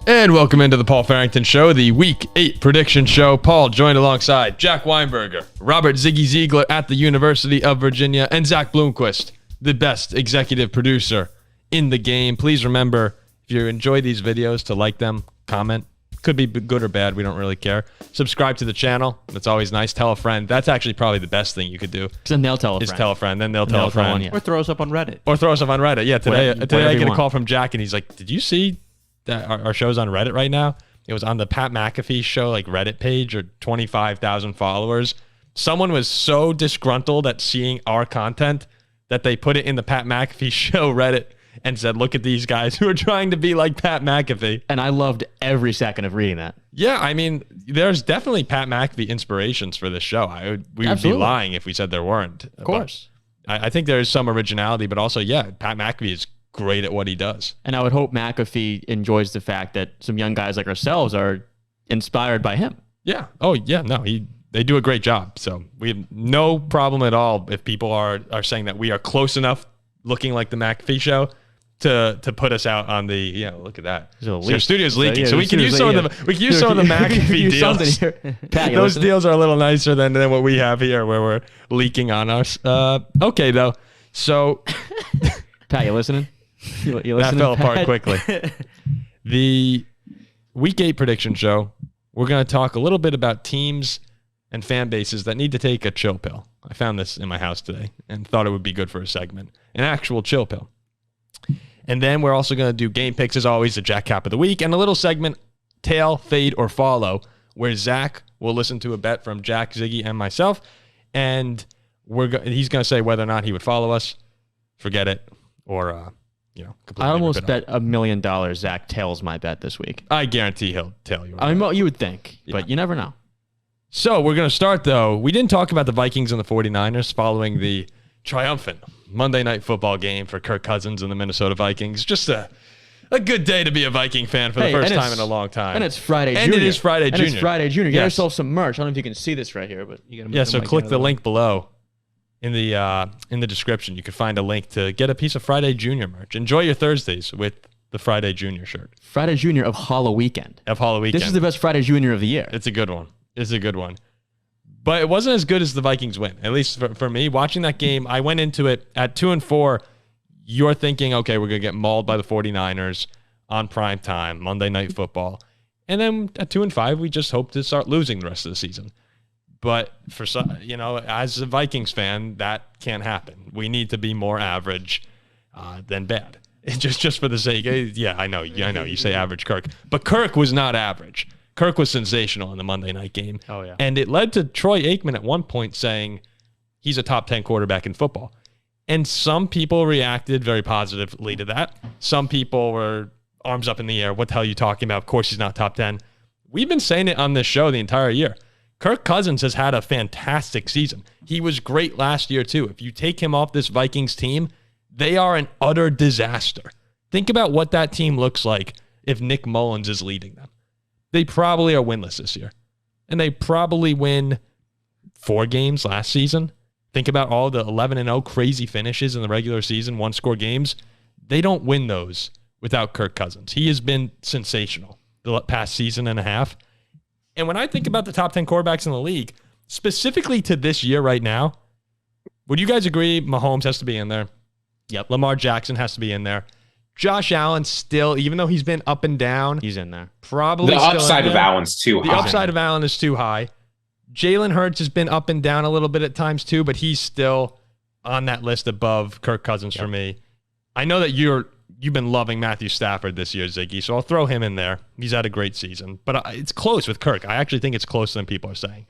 And welcome into the Paul Farrington Show, the Week 8 prediction show. Paul joined alongside Jack Weinberger, Robert Ziggy Ziegler at the University of Virginia, and Zach Bloomquist, the best executive producer in the game. Please remember, if you enjoy these videos, to like them, comment. Could be good or bad. We don't really care. Subscribe to the channel. That's always nice. Tell a friend. That's actually probably the best thing you could do. Then they'll tell a friend. Is tell a friend. Then they'll tell a friend. Or throw us up on Reddit. Yeah, today I get a call from Jack, and he's like, did you see that our show's on Reddit right now? It was on the Pat McAfee show, like Reddit page, or 25,000 followers. Someone was so disgruntled at seeing our content that they put it in the Pat McAfee show Reddit and said, look at these guys who are trying to be like Pat McAfee. And I loved every second of reading that. Yeah, I mean, there's definitely Pat McAfee inspirations for this show. We would be lying if we said there weren't. Of course. I think there is some originality, but also, yeah, Pat McAfee is great at what he does. And I would hope McAfee enjoys the fact that some young guys like ourselves are inspired by him. Yeah. Oh, yeah. No, they do a great job. So we have no problem at all if people are saying that we are close enough looking like the McAfee show to put us out on the, look at that. So our studio's leaking. So we can use some of the McAfee deals. Pat, those deals are a little nicer than what we have here where we're leaking on us. Okay, though. So Pat, you listening? You listening, that fell Pat? apart quickly. The Week 8 prediction show, we're going to talk a little bit about teams and fan bases that need to take a chill pill. I found this in my house today and thought it would be good for a segment. An actual chill pill. And then we're also going to do game picks, as always, the Jack Cap of the Week, and a little segment, Tail, Fade, or Follow, where Zach will listen to a bet from Jack, Ziggy, and myself, and he's going to say whether or not he would follow us, forget it, or completely. I almost bet $1 million Zach tails my bet this week. I guarantee he'll tell you. I mean, you would think, but you never know. So we're going to start, though. We didn't talk about the Vikings and the 49ers following the triumphant Monday Night Football game for Kirk Cousins and the Minnesota Vikings. Just a good day to be a Viking fan for the first time in a long time. And it's Friday Junior. And it is Friday Junior. It's Friday Junior. Get yourself some merch. I don't know if you can see this right here, but you got to. Yeah, so click the link below in the description. You can find a link to get a piece of Friday Junior merch. Enjoy your Thursdays with the Friday Junior shirt. Friday Junior of Hollow Weekend. This is the best Friday Junior of the year. It's a good one. But it wasn't as good as the Vikings win, at least for me. Watching that game, I went into it at 2-4. You're thinking, okay, we're going to get mauled by the 49ers on prime time, Monday Night Football. And then at 2-5, we just hope to start losing the rest of the season. But as a Vikings fan, that can't happen. We need to be more average than bad. Just for the sake, yeah, I know. You say average Kirk, but Kirk was not average. Kirk was sensational in the Monday night game. Oh, yeah. And it led to Troy Aikman at one point saying he's a top 10 quarterback in football. And some people reacted very positively to that. Some people were arms up in the air. What the hell are you talking about? Of course he's not top 10. We've been saying it on this show the entire year. Kirk Cousins has had a fantastic season. He was great last year, too. If you take him off this Vikings team, they are an utter disaster. Think about what that team looks like if Nick Mullins is leading them. They probably are winless this year. And they probably win 4 games last season. Think about all the 11-0 crazy finishes in the regular season, one-score games. They don't win those without Kirk Cousins. He has been sensational the past season and a half. And when I think about the top 10 quarterbacks in the league, specifically to this year right now, would you guys agree Mahomes has to be in there? Yep. Lamar Jackson has to be in there. Josh Allen still, even though he's been up and down. He's in there. Probably the upside of Allen's too high. The upside of Allen is too high. Jalen Hurts has been up and down a little bit at times too, but he's still on that list above Kirk Cousins for me. I know that you've been loving Matthew Stafford this year, Ziggy, so I'll throw him in there. He's had a great season. But it's close with Kirk. I actually think it's closer than people are saying.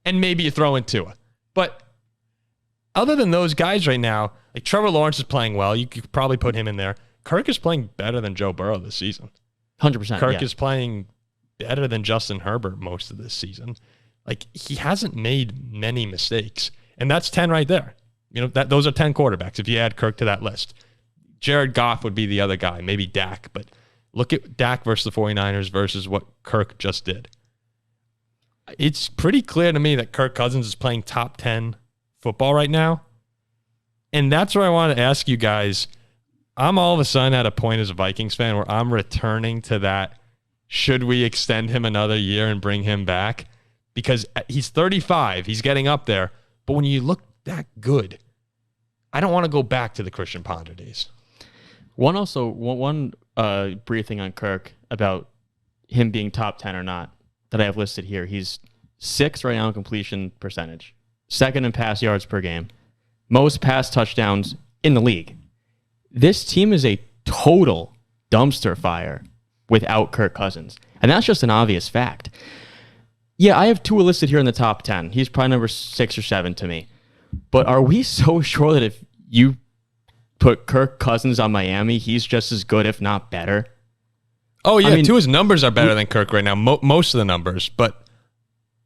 And maybe you throw in Tua. But other than those guys right now, like Trevor Lawrence is playing well. You could probably put him in there. Kirk is playing better than Joe Burrow this season. 100%. Kirk is playing better than Justin Herbert most of this season. Like, he hasn't made many mistakes. And that's 10 right there. Those are 10 quarterbacks if you add Kirk to that list. Jared Goff would be the other guy, maybe Dak. But look at Dak versus the 49ers versus what Kirk just did. It's pretty clear to me that Kirk Cousins is playing top 10 football right now. And that's where I want to ask you guys, I'm all of a sudden at a point as a Vikings fan where I'm returning to that should we extend him another year and bring him back? Because he's 35. He's getting up there. But when you look that good, I don't want to go back to the Christian Ponder days. One brief thing on Kirk about him being top 10 or not that I have listed here. He's 6th right now in completion percentage, 2nd in pass yards per game, most pass touchdowns in the league. This team is a total dumpster fire without Kirk Cousins. And that's just an obvious fact. Yeah, I have Tua listed here in the top 10. He's probably number 6 or 7 to me. But are we so sure that if you put Kirk Cousins on Miami, he's just as good, if not better? Oh, yeah, Tua's numbers are better than Kirk right now, most of the numbers. But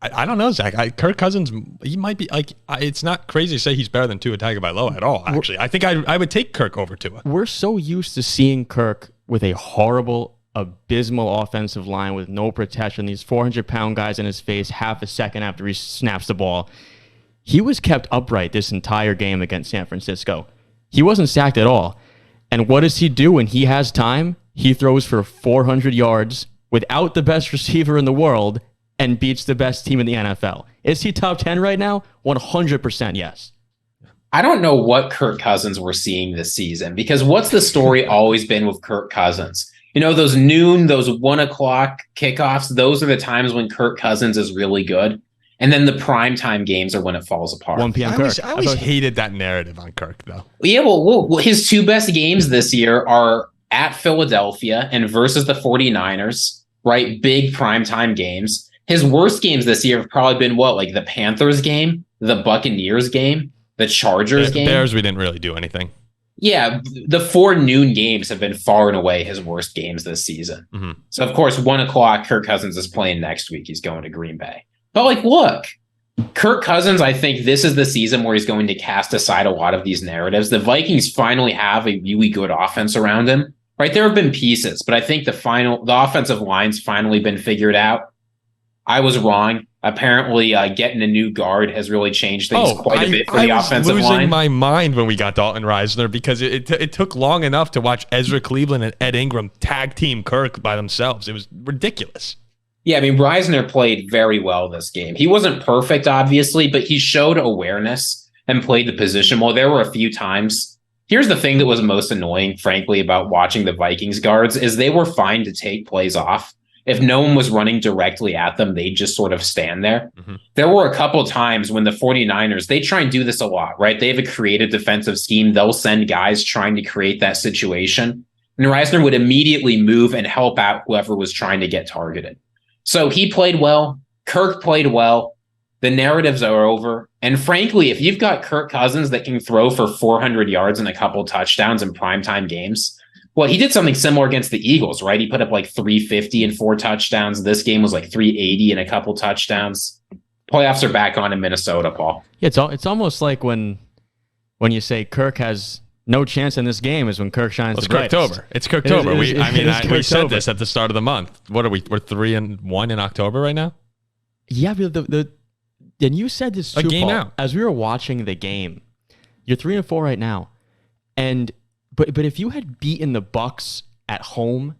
I don't know, Zach. Kirk Cousins, he might be, like, it's not crazy to say he's better than Tua Tagovailoa at all, actually. I think I would take Kirk over Tua. We're so used to seeing Kirk with a horrible, abysmal offensive line with no protection, these 400-pound guys in his face half a second after he snaps the ball. He was kept upright this entire game against San Francisco. He wasn't sacked at all. And what does he do when he has time? He throws for 400 yards without the best receiver in the world and beats the best team in the NFL. Is he top 10 right now? 100% yes. I don't know what Kirk Cousins we're seeing this season, because what's the story always been with Kirk Cousins? You know, those 1 o'clock kickoffs, those are the times when Kirk Cousins is really good. And then the primetime games are when it falls apart. 1 p.m. Kirk. I always hated that narrative on Kirk, though. Yeah, well, his 2 best games this year are at Philadelphia and versus the 49ers, right? Big primetime games. His worst games this year have probably been like the Panthers game, the Buccaneers game, the Chargers game. Bears, we didn't really do anything. Yeah, the 4 noon games have been far and away his worst games this season. Mm-hmm. So, of course, 1 o'clock, Kirk Cousins is playing next week. He's going to Green Bay. But, look, Kirk Cousins, I think this is the season where he's going to cast aside a lot of these narratives. The Vikings finally have a really good offense around him, right? There have been pieces, but I think the offensive line's finally been figured out. I was wrong. Apparently, getting a new guard has really changed things quite a bit for the offensive line. I was losing my mind when we got Dalton Reisner because it took long enough to watch Ezra Cleveland and Ed Ingram tag team Kirk by themselves. It was ridiculous. Yeah, I mean, Reisner played very well this game. He wasn't perfect, obviously, but he showed awareness and played the position well. There were a few times. Here's the thing that was most annoying, frankly, about watching the Vikings guards is they were fine to take plays off. If no one was running directly at them, they'd just sort of stand there. Mm-hmm. There were a couple of times when the 49ers, they try and do this a lot, right? They have a creative defensive scheme. They'll send guys trying to create that situation. And Reisner would immediately move and help out whoever was trying to get targeted. So he played well. Kirk played well. The narratives are over. And frankly, if you've got Kirk Cousins that can throw for 400 yards and a couple touchdowns in primetime games, well, he did something similar against the Eagles, right? He put up 350 and 4 touchdowns. This game was 380 and a couple touchdowns. Playoffs are back on in Minnesota, Paul. Yeah, it's almost like when you say Kirk has no chance in this game is when Kirk shines the brightest. It's Kirktober. We said this at the start of the month. What are we? We're 3-1 in October right now. Yeah, but and you said this too, Paul, out. As we were watching the game. You're 3-4 right now, but if you had beaten the Bucs at home,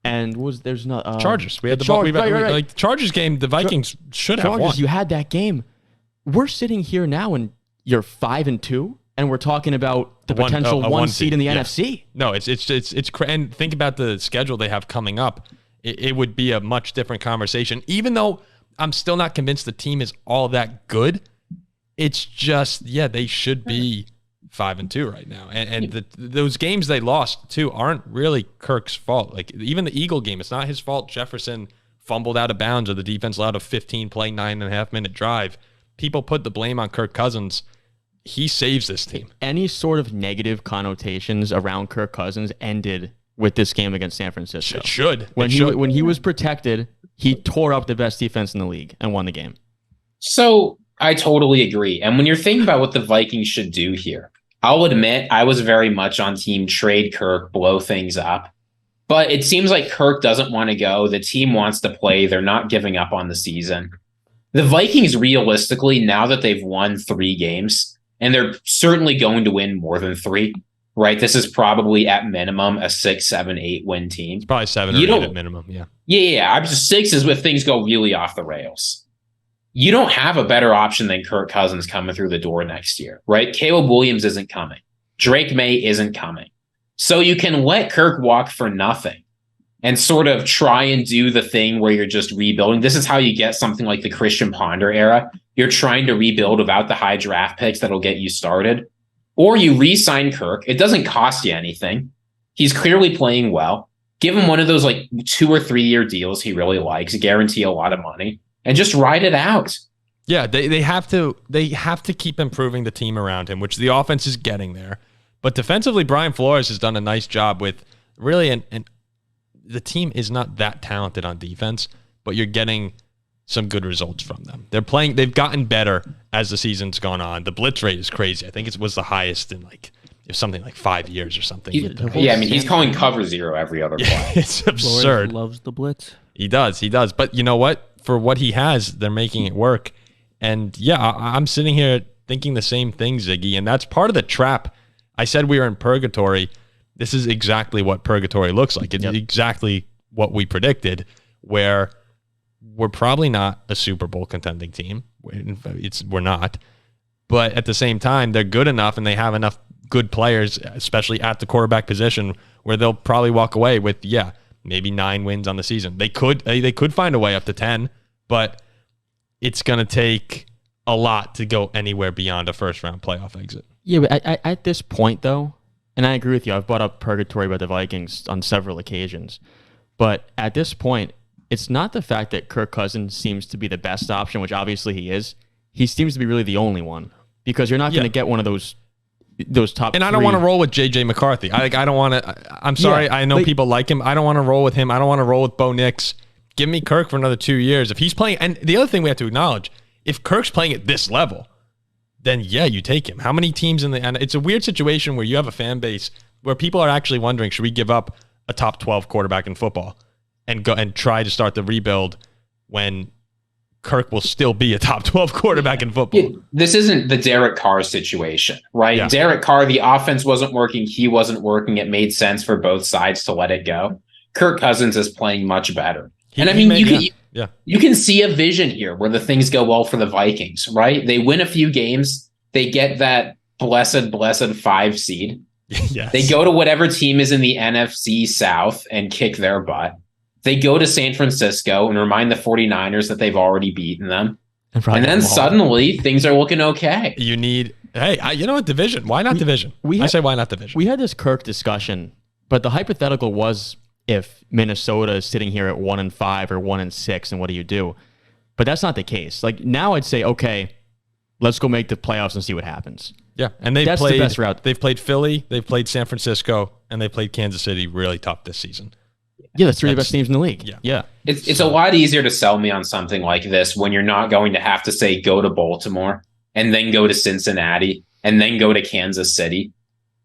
and there's not Chargers. We had the Chargers game. The Vikings should have won. You had that game. We're sitting here now, and you're 5-2. And we're talking about the potential one seed in the NFC. No, it's and think about the schedule they have coming up. It would be a much different conversation. Even though I'm still not convinced the team is all that good, it's just they should be 5-2 right now. And those games they lost too aren't really Kirk's fault. Even the Eagle game, it's not his fault. Jefferson fumbled out of bounds, or the defense allowed a 15-play 9.5-minute drive. People put the blame on Kirk Cousins. He saves this team. Any sort of negative connotations around Kirk Cousins ended with this game against San Francisco. It should. When he was protected, he tore up the best defense in the league and won the game. So I totally agree. And when you're thinking about what the Vikings should do here, I'll admit I was very much on team trade Kirk, blow things up. But it seems like Kirk doesn't want to go. The team wants to play. They're not giving up on the season. The Vikings, realistically, now that they've won 3 games, and they're certainly going to win more than 3, right? This is probably at minimum a 6, 7, 8 win team. It's probably 7 or 8 at minimum. Yeah. Yeah. I'm just 6 is if things go really off the rails. You don't have a better option than Kirk Cousins coming through the door next year, right? Caleb Williams isn't coming. Drake May isn't coming. So you can let Kirk walk for nothing and sort of try and do the thing where you're just rebuilding. This is how you get something like the Christian Ponder era. You're trying to rebuild without the high draft picks that'll get you started. Or you re-sign Kirk. It doesn't cost you anything. He's clearly playing well. Give him one of those like 2 or 3 year deals he really likes, guarantee a lot of money, and just ride it out. Yeah, they have to keep improving the team around him, which the offense is getting there. But defensively, Brian Flores has done a nice job with really, and the team is not that talented on defense, but you're getting some good results from them. They've gotten better as the season's gone on. The blitz rate is crazy. I think it was the highest in something like 5 years or something. He's calling cover 0 every other play. It's absurd. Flores loves the blitz. He does. But you know what? For what he has, they're making it work. And yeah, I'm sitting here thinking the same thing, Ziggy, and that's part of the trap. I said we were in purgatory. This is exactly what purgatory looks like. It's exactly what we predicted, where we're probably not a Super Bowl contending team. We're not. But at the same time, they're good enough and they have enough good players, especially at the quarterback position, where they'll probably walk away with, maybe 9 wins on the season. They could find a way up to 10, but it's going to take a lot to go anywhere beyond a first-round playoff exit. Yeah, but at this point, though, and I agree with you, I've brought up purgatory about the Vikings on several occasions, but at this point, it's not the fact that Kirk Cousins seems to be the best option, which obviously he is. He seems to be really the only one, because you're not going to get one of those top. And I don't want to roll with J.J. McCarthy. I don't want to. I'm sorry. I know people like him. I don't want to roll with him. I don't want to roll with Bo Nix. Give me Kirk for another 2 years. If he's playing, and the other thing we have to acknowledge, if Kirk's playing at this level, then you take him. How many teams and it's a weird situation where you have a fan base where people are actually wondering, should we give up a top 12 quarterback in football and go and try to start the rebuild when Kirk will still be a top 12 quarterback in football? This isn't the Derek Carr situation, right? Yeah. Derek Carr, the offense wasn't working. He wasn't working. It made sense for both sides to let it go. Kirk Cousins is playing much better. You can see a vision here where the things go well for the Vikings, right? They win a few games. They get that blessed 5 seed. Yes. They go to whatever team is in the NFC South and kick their butt. They go to San Francisco and remind the 49ers that they've already beaten them. And then suddenly things are looking okay. You need, you know what, division. Why not division? I say why not division? We had this Kirk discussion, but the hypothetical was if Minnesota is sitting here at 1-5 or 1-6, and what do you do? But that's not the case. Like now I'd say, okay, let's go make the playoffs and see what happens. Yeah, and that's the best route. They've played Philly, they've played San Francisco, and they played Kansas City really tough this season. Yeah, that's 3 of the best teams in the league. Yeah. It's a lot easier to sell me on something like this when you're not going to have to say go to Baltimore and then go to Cincinnati and then go to Kansas City.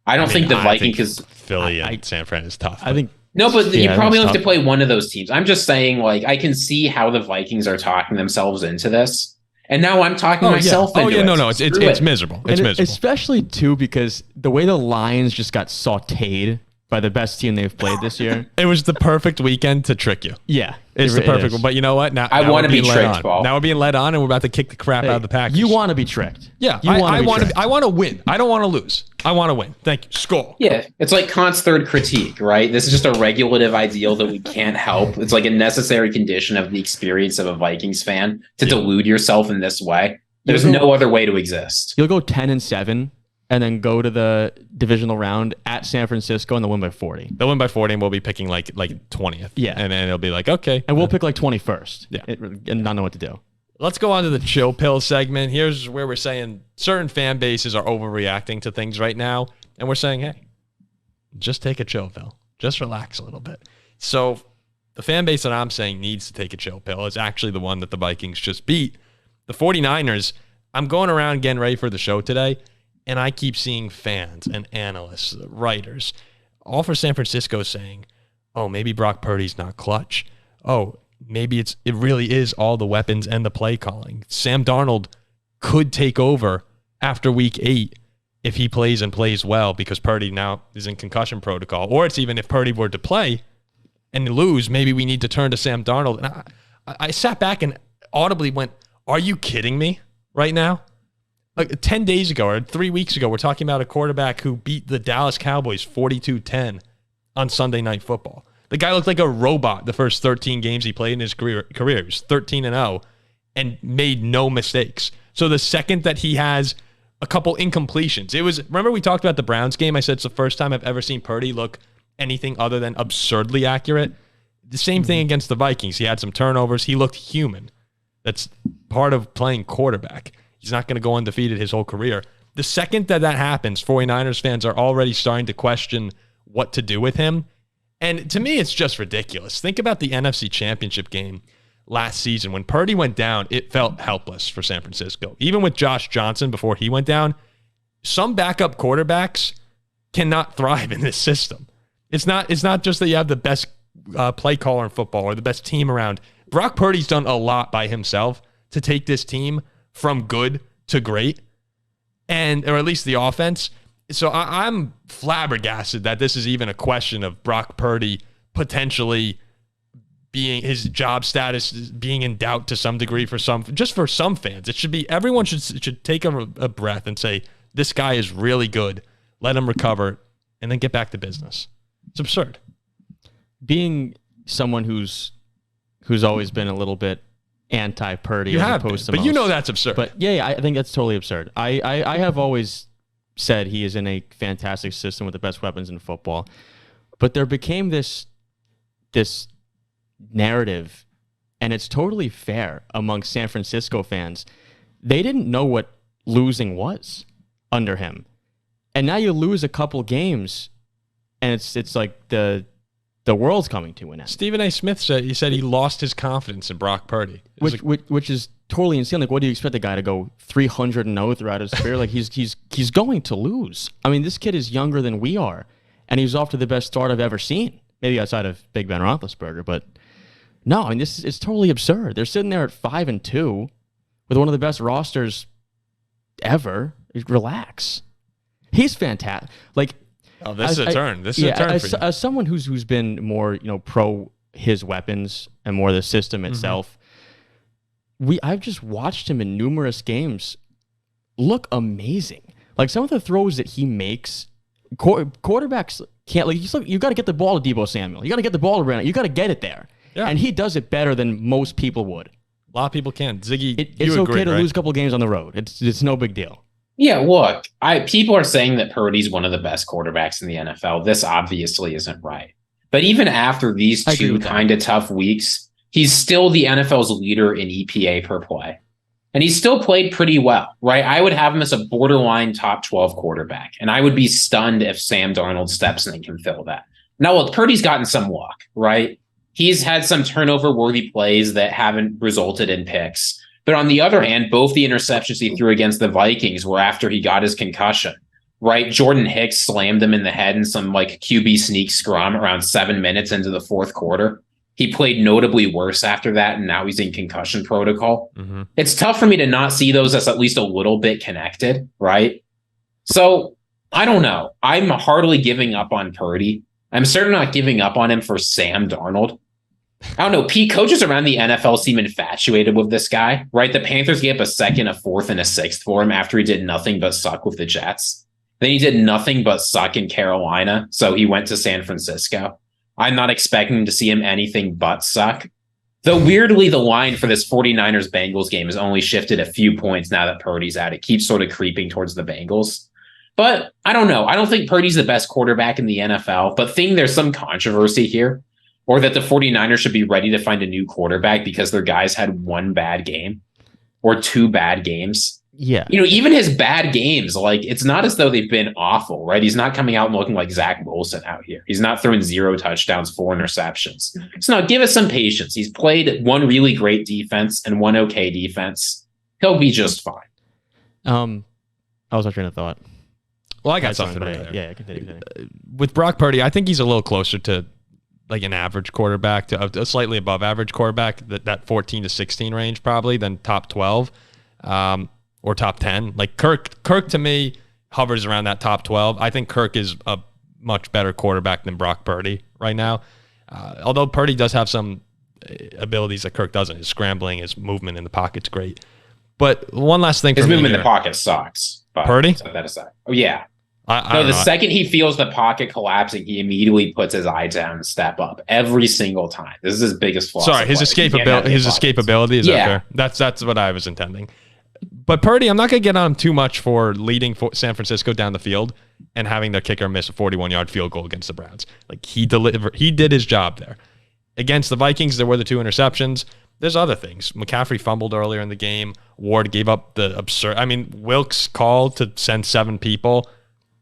I think the Vikings, because Philly and San Fran is tough. I think no, but you probably have to play one of those teams. I'm just saying, I can see how the Vikings are talking themselves into this. And now I'm talking myself into it. No, it's miserable. It's miserable. Especially, too, because the way the Lions just got sautéed by the best team they've played this year. It was the perfect weekend to trick you. Yeah. It's the perfect one. But you know what? Now I want to be tricked, Paul. Now we're being led on, and we're about to kick the crap out of the Packers. You want to be tricked. Yeah. I want to win. I don't want to lose. I want to win. Thank you. Score. Yeah. It's like Kant's third critique, right? This is just a regulative ideal that we can't help. It's like a necessary condition of the experience of a Vikings fan to delude yourself in this way. There's no other way to exist. You'll go 10-7. And then go to the divisional round at San Francisco, and they'll win by 40. They'll win by 40, and we'll be picking like 20th. Yeah. And then it'll be like, okay. And we'll pick like 21st. Yeah. And not know what to do. Let's go on to the chill pill segment. Here's where we're saying certain fan bases are overreacting to things right now. And we're saying, hey, just take a chill pill. Just relax a little bit. So the fan base that I'm saying needs to take a chill pill is actually the one that the Vikings just beat. The 49ers, I'm going around getting ready for the show today, and I keep seeing fans and analysts, writers, all for San Francisco saying, oh, maybe Brock Purdy's not clutch. Oh, maybe it really is all the weapons and the play calling. Sam Darnold could take over after week 8 if he plays and plays well because Purdy now is in concussion protocol, or it's even if Purdy were to play and lose, maybe we need to turn to Sam Darnold. And I sat back and audibly went, are you kidding me right now? Like 10 days ago or 3 weeks ago, we're talking about a quarterback who beat the Dallas Cowboys 42-10 on Sunday Night Football. The guy looked like a robot the first 13 games he played in his career. He was 13-0 and made no mistakes. So the second that he has a couple incompletions, remember we talked about the Browns game? I said it's the first time I've ever seen Purdy look anything other than absurdly accurate. The same thing against the Vikings. He had some turnovers. He looked human. That's part of playing quarterback. He's not going to go undefeated his whole career. The second that happens, 49ers fans are already starting to question what to do with him. And to me, it's just ridiculous. Think about the NFC Championship game last season. When Purdy went down, it felt helpless for San Francisco. Even with Josh Johnson before he went down, some backup quarterbacks cannot thrive in this system. It's not just that you have the best play caller in football or the best team around. Brock Purdy's done a lot by himself to take this team from good to great, or at least the offense. So I'm flabbergasted that this is even a question of Brock Purdy potentially being his job status being in doubt to some degree for some fans. It should be everyone should take a breath and say, this guy is really good. Let him recover and then get back to business. It's absurd. Being someone who's always been a little bit anti-Purdy but you know that's absurd. But yeah, I think that's totally absurd. I have always said he is in a fantastic system with the best weapons in football. But there became this narrative, and it's totally fair among San Francisco fans. They didn't know what losing was under him. And now you lose a couple games, and it's like the world's coming to an end. Stephen A. Smith said he lost his confidence in Brock Purdy. Which is totally insane. Like, what do you expect the guy to go 300-0 throughout his career? Like, he's going to lose. I mean, this kid is younger than we are, and he's off to the best start I've ever seen. Maybe outside of Big Ben Roethlisberger, but no, I mean, it's totally absurd. They're sitting there at 5-2 with one of the best rosters ever. Relax. He's fantastic. Like, oh, this is a turn. This is a turn for you. As someone who's been more, pro his weapons and more the system itself, I've just watched him in numerous games look amazing. Like, some of the throws that he makes, quarterbacks can't. Like, you got to get the ball to Deebo Samuel. You got to get the ball to Brandon. You got to get it there. Yeah. And he does it better than most people would. A lot of people can. Ziggy, it's okay to lose a couple games on the road. It's no big deal. Yeah, look, people are saying that Purdy's one of the best quarterbacks in the NFL. This obviously isn't right. But even after these two kind of tough weeks, he's still the NFL's leader in EPA per play. And he's still played pretty well, right? I would have him as a borderline top 12 quarterback. And I would be stunned if Sam Darnold steps in and can fill that. Now, look, Purdy's gotten some luck, right? He's had some turnover-worthy plays that haven't resulted in picks. But on the other hand, both the interceptions he threw against the Vikings were after he got his concussion, right? Jordan Hicks slammed him in the head in some QB sneak scrum around 7 minutes into the fourth quarter. He played notably worse after that, and now he's in concussion protocol. Mm-hmm. It's tough for me to not see those as at least a little bit connected, right? So I don't know. I'm hardly giving up on Purdy. I'm certainly not giving up on him for Sam Darnold. I don't know. Pete, coaches around the NFL seem infatuated with this guy, right? The Panthers gave up a second, a fourth, and a sixth for him after he did nothing but suck with the Jets. Then he did nothing but suck in Carolina, so he went to San Francisco. I'm not expecting to see him anything but suck. Though weirdly, the line for this 49ers-Bengals game has only shifted a few points now that Purdy's out. It keeps sort of creeping towards the Bengals. But I don't know. I don't think Purdy's the best quarterback in the NFL, but think there's some controversy here. Or that the 49ers should be ready to find a new quarterback because their guys had one bad game or two bad games. Yeah. Even his bad games, it's not as though they've been awful, right? He's not coming out and looking like Zach Wilson out here. He's not throwing 0 touchdowns, 4 interceptions. So now give us some patience. He's played one really great defense and one okay defense. He'll be just fine. I was trying to thought. Well, I got something right there. Yeah, continue. With Brock Purdy, I think he's a little closer to an average quarterback, to a slightly above average quarterback, that 14 to 16 range probably, than top 12 or top 10. Like Kirk to me, hovers around that top 12. I think Kirk is a much better quarterback than Brock Purdy right now. Although Purdy does have some abilities that Kirk doesn't. His scrambling, his movement in the pocket's great. But one last thing. His movement in the pocket sucks. Purdy? Set that aside. Oh, yeah. The second he feels the pocket collapsing, he immediately puts his eye down and step up every single time. This is his biggest flaw. Sorry, his escapability. His escapability is that fair? That's what I was intending. But Purdy, I'm not going to get on him too much for leading San Francisco down the field and having their kicker miss a 41-yard field goal against the Browns. Like he did his job there. Against the Vikings, there were the 2 interceptions. There's other things. McCaffrey fumbled earlier in the game. Ward gave up the absurd. I mean, Wilkes' call to send 7 people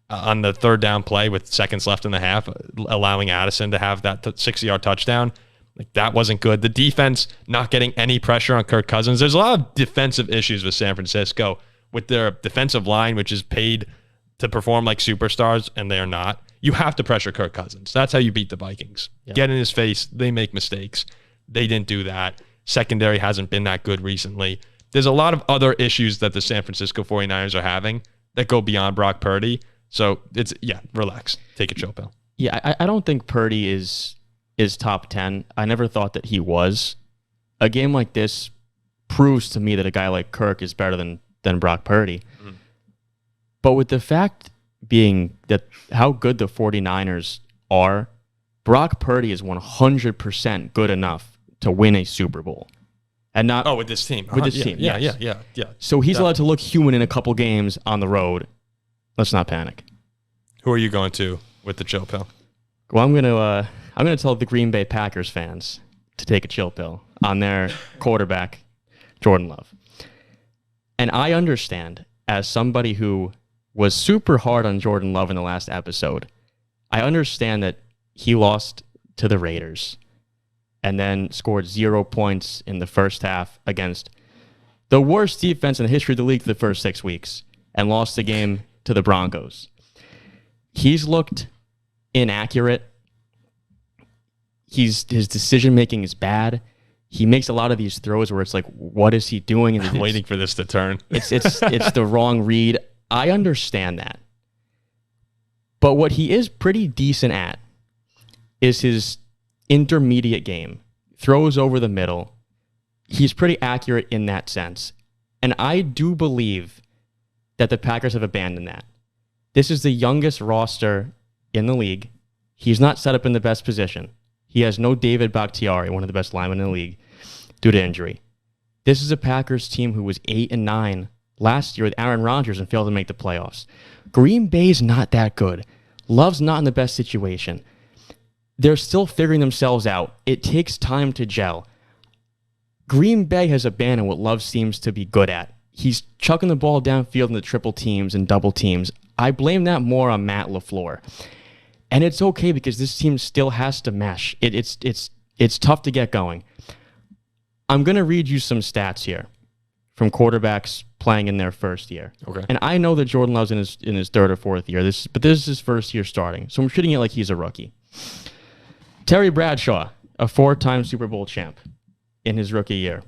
on the 3rd down play with seconds left in the half, allowing Addison to have that 60-yard touchdown. Like that wasn't good. The defense not getting any pressure on Kirk Cousins. There's a lot of defensive issues with San Francisco with their defensive line, which is paid to perform like superstars, and they are not. You have to pressure Kirk Cousins. That's how you beat the Vikings. Yeah. Get in his face. They make mistakes. They didn't do that. Secondary hasn't been that good recently. There's a lot of other issues that the San Francisco 49ers are having that go beyond Brock Purdy. So relax. Take a chill pill. Yeah, I don't think Purdy is top 10. I never thought that he was. A game like this proves to me that a guy like Kirk is better than Brock Purdy. Mm-hmm. But with the fact being that how good the 49ers are, Brock Purdy is 100% good enough to win a Super Bowl. And not with this team. With this team. Yeah, yes. yeah. So he's allowed to look human in a couple games on the road. Let's not panic. Who are you going to with the chill pill? Well, I'm gonna tell the Green Bay Packers fans to take a chill pill on their quarterback, Jordan Love. And I understand, as somebody who was super hard on Jordan Love in the last episode, I understand that he lost to the Raiders and then scored 0 points in the first half against the worst defense in the history of the league for the first 6 weeks and lost the game to the Broncos. He's looked inaccurate. His decision-making is bad. He makes a lot of these throws where it's like, what is he doing? And I'm waiting for this to turn. It's the wrong read. I understand that. But what he is pretty decent at is his intermediate game. Throws over the middle. He's pretty accurate in that sense. And I do believe that the Packers have abandoned that. This is the youngest roster in the league. He's not set up in the best position. He has no David Bakhtiari, one of the best linemen in the league, due to injury. This is a Packers team who was 8-9 last year with Aaron Rodgers and failed to make the playoffs. Green Bay's not that good. Love's not in the best situation. They're still figuring themselves out. It takes time to gel. Green Bay has abandoned what Love seems to be good at. He's chucking the ball downfield in the triple teams and double teams. I blame that more on Matt LaFleur. And it's okay because this team still has to mesh. It's tough to get going. I'm going to read you some stats here from quarterbacks playing in their first year. Okay. And I know that Jordan Love's in his 3rd or 4th year, but this is his first year starting. So I'm treating it like he's a rookie. Terry Bradshaw, a 4-time Super Bowl champ in his rookie year.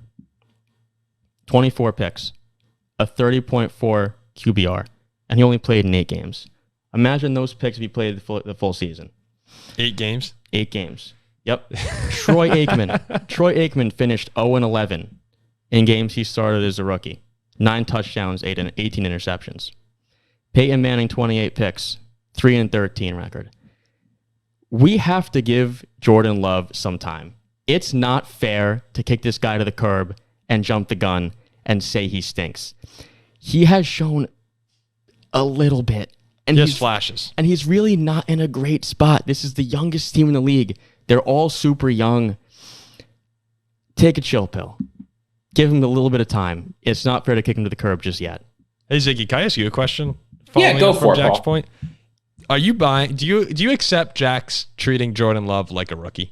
24 picks, a 30.4 QBR, and he only played in 8 games. Imagine those picks if he played the full season. 8 games? 8 games. Yep. Troy Aikman finished 0-11 in games he started as a rookie. 9 touchdowns, 18 interceptions. Peyton Manning, 28 picks, 3-13 record. We have to give Jordan Love some time. It's not fair to kick this guy to the curb and jump the gun and say he stinks. He has shown a little bit. And just flashes. And he's really not in a great spot. This is the youngest team in the league. They're all super young. Take a chill pill. Give him a little bit of time. It's not fair to kick him to the curb just yet. Hey, Ziggy, can I ask you a question? Yeah, go for it, Jack's Paul. point. Are you buying? Do you accept Jack's treating Jordan Love like a rookie,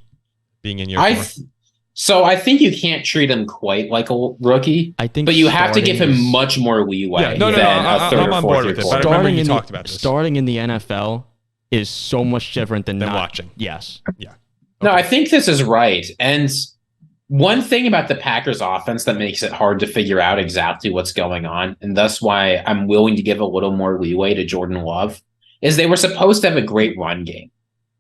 being in your? So I think you can't treat him quite like a rookie. I think, but you have to give him much more leeway than a third or fourth year quarterback. I remember you talked about this. Starting in the NFL is so much different than watching. Yes. Yeah. Okay. No, I think this is right, and One thing about the Packers offense that makes it hard to figure out exactly what's going on, and thus why I'm willing to give a little more leeway to Jordan Love, is they were supposed to have a great run game.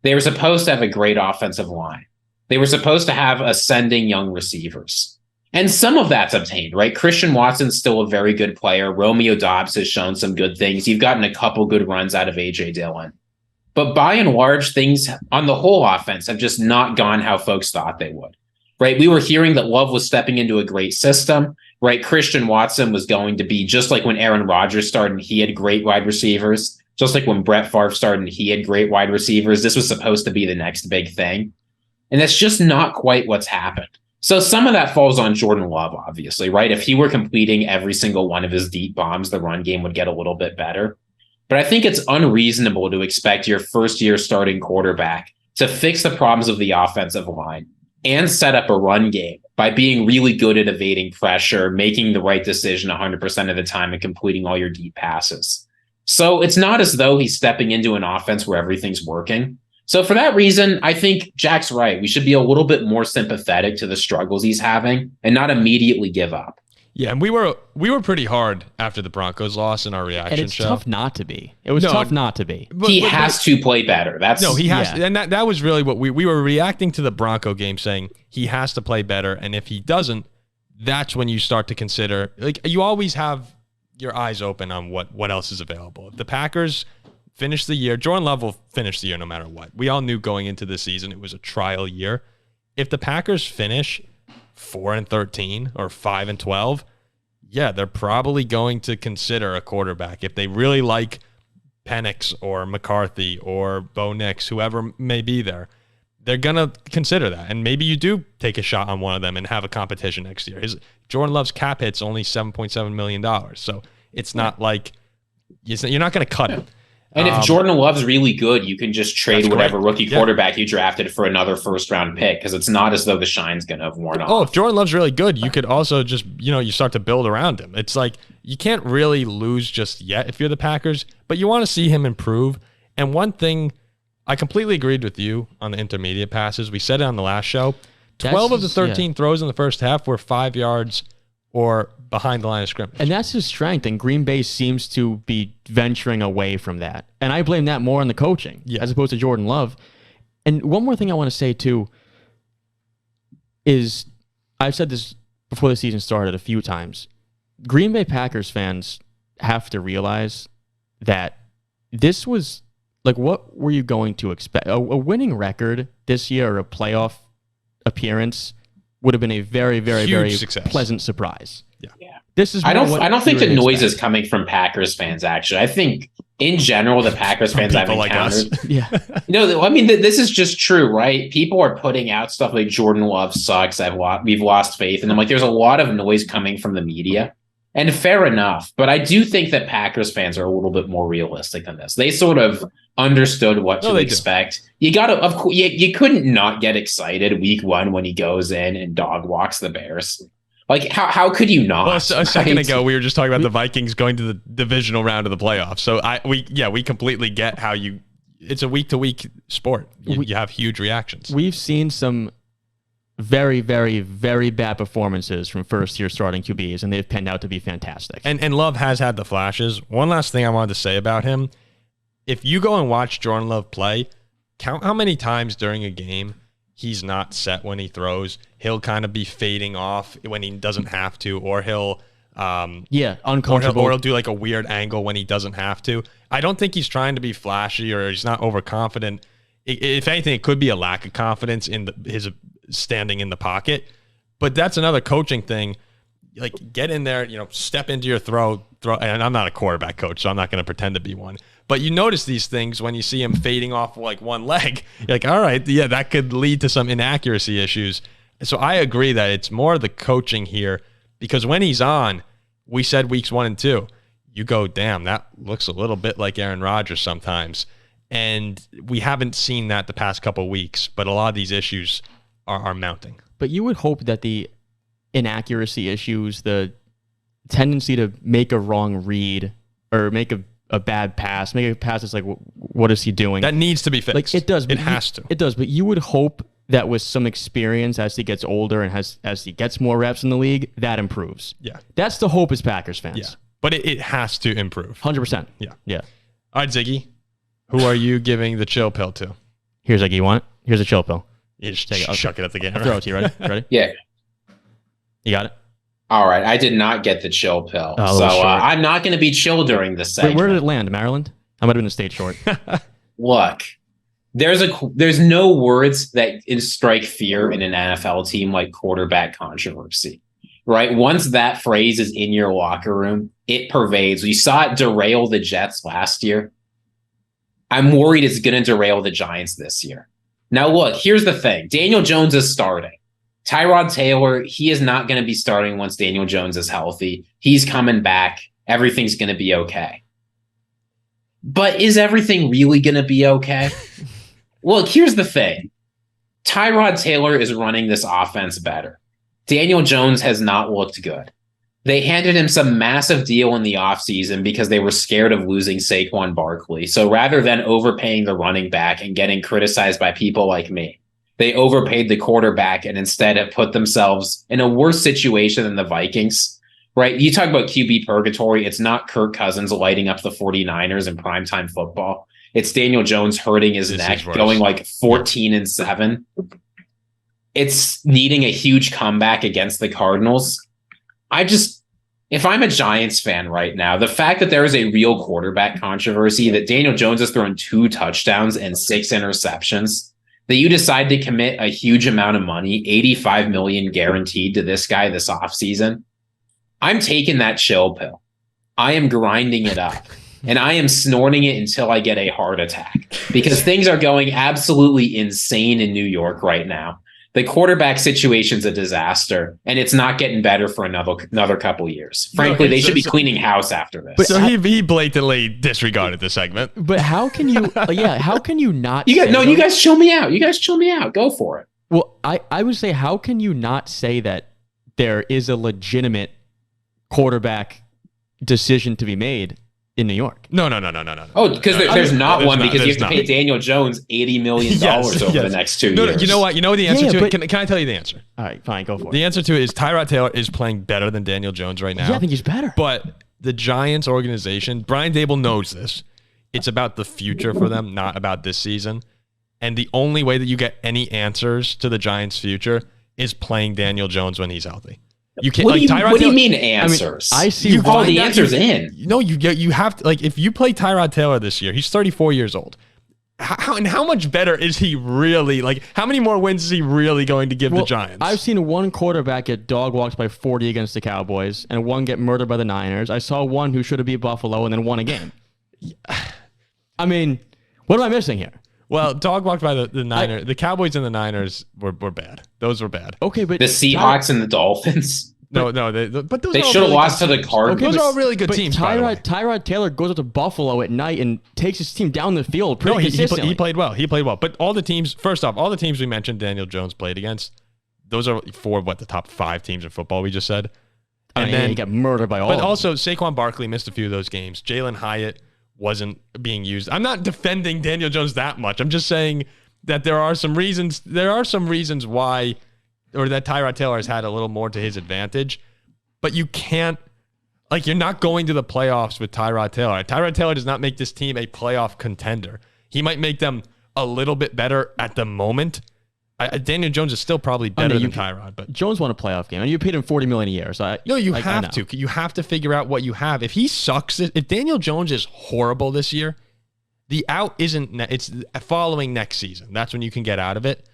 They were supposed to have a great offensive line. They were supposed to have ascending young receivers. And some of that's obtained, right? Christian Watson's still a very good player. Romeo Doubs has shown some good things. You've gotten a couple good runs out of A.J. Dillon. But by and large, things on the whole offense have just not gone how folks thought they would, right? We were hearing that Love was stepping into a great system, right? Christian Watson was going to be just like when Aaron Rodgers started and he had great wide receivers, just like when Brett Favre started and he had great wide receivers. This was supposed to be the next big thing. And that's just not quite what's happened. So some of that falls on Jordan Love, obviously, right? If he were completing every single one of his deep bombs, the run game would get a little bit better. But I think it's unreasonable to expect your first-year starting quarterback to fix the problems of the offensive line and set up a run game by being really good at evading pressure, making the right decision 100% of the time, and completing all your deep passes. So it's not as though he's stepping into an offense where everything's working. So for that reason, I think Jack's right. We should be a little bit more sympathetic to the struggles he's having and not immediately give up. Yeah, and we were pretty hard after the Broncos loss in our reaction and it's show. tough not to be. It was tough not to be. He has to play better. He has to, and that was really what we were reacting to the Bronco game, saying he has to play better, and if he doesn't, that's when you start to consider, like, you always have your eyes open on what else is available. If the Packers finish the year, Jordan Love will finish the year no matter what. We all knew going into the season it was a trial year. If the Packers finish 4-13 or 5-12, yeah, they're probably going to consider a quarterback. If they really like Penix or McCarthy or Bo Nix, whoever may be there, they're going to consider that. And maybe you do take a shot on one of them and have a competition next year. Jordan Love's cap hit's only $7.7 million. So it's not like you're not going to cut him. And if Jordan Love's really good, you can just trade whatever rookie quarterback you drafted for another first-round pick, because it's not as though the shine's going to have worn off. Oh, if Jordan Love's really good, you could also just, you start to build around him. It's like you can't really lose just yet if you're the Packers, but you want to see him improve. And one thing, I completely agreed with you on the intermediate passes. We said it on the last show. 12 of the 13 throws in the first half were 5 yards or behind the line of scrimmage. And that's his strength, and Green Bay seems to be venturing away from that. And I blame that more on the coaching as opposed to Jordan Love. And one more thing I want to say, too, is I've said this before the season started a few times. Green Bay Packers fans have to realize that this was, like, what were you going to expect? A winning record this year or a playoff appearance would have been a very, very, very success. Pleasant surprise. Yeah. This is I don't think the noise is coming from Packers fans, actually. I think in general, the Packers fans I've encountered. This is just true, right? People are putting out stuff like Jordan Love sucks. We've lost faith. And I'm like, there's a lot of noise coming from the media. And fair enough. But I do think that Packers fans are a little bit more realistic than this. They sort of understood what to expect. You couldn't not get excited week one when he goes in and dog walks the Bears. Like, how could you not? Well, a second ago, we were just talking about the Vikings going to the divisional round of the playoffs. So we completely get how it's a week-to-week sport. You have huge reactions. We've seen some very, very, very bad performances from first-year starting QBs, and they've panned out to be fantastic. And Love has had the flashes. One last thing I wanted to say about him. If you go and watch Jordan Love play, count how many times during a game he's not set when he throws. He'll kind of be fading off when he doesn't have to, or he'll uncomfortable. Or he'll do like a weird angle when he doesn't have to. I don't think he's trying to be flashy or he's not overconfident. If anything, it could be a lack of confidence in his standing in the pocket. But that's another coaching thing. Like, get in there, step into your throw. And I'm not a quarterback coach, so I'm not going to pretend to be one. But you notice these things when you see him fading off like one leg. You're like, all right, yeah, that could lead to some inaccuracy issues. So I agree that it's more the coaching here, because when he's on, we said weeks 1 and 2, you go, damn, that looks a little bit like Aaron Rodgers sometimes. And we haven't seen that the past couple of weeks, but a lot of these issues are mounting. But you would hope that the inaccuracy issues, the tendency to make a wrong read or make a bad pass, make a pass that's like, what is he doing? That needs to be fixed. Like, it does. It has to. It does, but you would hope that with some experience as he gets older and as he gets more reps in the league, that improves. Yeah. That's the hope as Packers fans. Yeah. But it has to improve. 100%. Yeah. Yeah. All right, Ziggy. Who are you giving the chill pill to? Here's Ziggy. You want it? Here's a chill pill. You just chuck it at the game. I'll throw it to you. Ready? Yeah. You got it? All right. I did not get the chill pill. So I'm not going to be chill during the segment. Where did it land? Maryland? I might have been a state short. Look, there's no words that strike fear in an NFL team like quarterback controversy, right? Once that phrase is in your locker room, it pervades. We saw it derail the Jets last year. I'm worried it's going to derail the Giants this year. Now, look, here's the thing. Daniel Jones is starting. Tyrod Taylor, he is not going to be starting once Daniel Jones is healthy. He's coming back. Everything's going to be okay. But is everything really going to be okay? Look, here's the thing. Tyrod Taylor is running this offense better. Daniel Jones has not looked good. They handed him some massive deal in the offseason because they were scared of losing Saquon Barkley. So rather than overpaying the running back and getting criticized by people like me, they overpaid the quarterback and instead have put themselves in a worse situation than the Vikings, right? You talk about QB purgatory. It's not Kirk Cousins lighting up the 49ers in primetime football. It's Daniel Jones hurting his neck, going like 14-7. It's needing a huge comeback against the Cardinals. If I'm a Giants fan right now, the fact that there is a real quarterback controversy, that Daniel Jones has thrown 2 touchdowns and 6 interceptions, that you decide to commit a huge amount of money, $85 million guaranteed to this guy this offseason, I'm taking that chill pill. I am grinding it up. And I am snorting it until I get a heart attack because things are going absolutely insane in New York right now. The quarterback situation's a disaster, and it's not getting better for another couple years. Frankly, they should be cleaning house after this. But so he blatantly disregarded the segment. But how can you? How can you not? You guys chill me out. You guys chill me out. Go for it. Well, I would say, how can you not say that there is a legitimate quarterback decision to be made in New York? No. Oh, because there's not one because you have to pay Daniel Jones $80 million over the next 2 years. You know what? You know the answer to it? Can I tell you the answer? All right, fine, go for it. The answer to it is Tyrod Taylor is playing better than Daniel Jones right now. Yeah, I think he's better. But the Giants organization, Brian Daboll knows this. It's about the future for them, not about this season. And the only way that you get any answers to the Giants' future is playing Daniel Jones when he's healthy. You can't. What do you mean answers? I see. You call the answers in. No, you have to, like, if you play Tyrod Taylor this year, he's 34 years old. How much better is he really? Like, how many more wins is he really going to give the Giants? I've seen one quarterback get dog walked by 40 against the Cowboys and one get murdered by the Niners. I saw one who should have beat Buffalo and then won a game. I mean, what am I missing here? Well, dog walked by the Niners. The Cowboys and the Niners were bad. Those were bad. Okay, but the Seahawks and the Dolphins. But they should have lost to the Cardinals. Those are all really good teams. Tyrod Taylor goes up to Buffalo at night and takes his team down the field pretty consistently. He played well. But all the teams, first off, all the teams we mentioned Daniel Jones played against, those are the top 5 teams in football we just said. And then he got murdered by all of them. But also, Saquon Barkley missed a few of those games. Jalen Hyatt wasn't being used. I'm not defending Daniel Jones that much. I'm just saying that there are some reasons why, or that Tyrod Taylor has had a little more to his advantage. But you can't, like, you're not going to the playoffs with Tyrod Taylor. Tyrod Taylor does not make this team a playoff contender. He might make them a little bit better at the moment. Daniel Jones is still probably better than Tyrod, but Jones won a playoff game, and you paid him $40 million a year. So you have to. You have to figure out what you have. If he sucks, if Daniel Jones is horrible this year, the out isn't. It's following next season. That's when you can get out of it.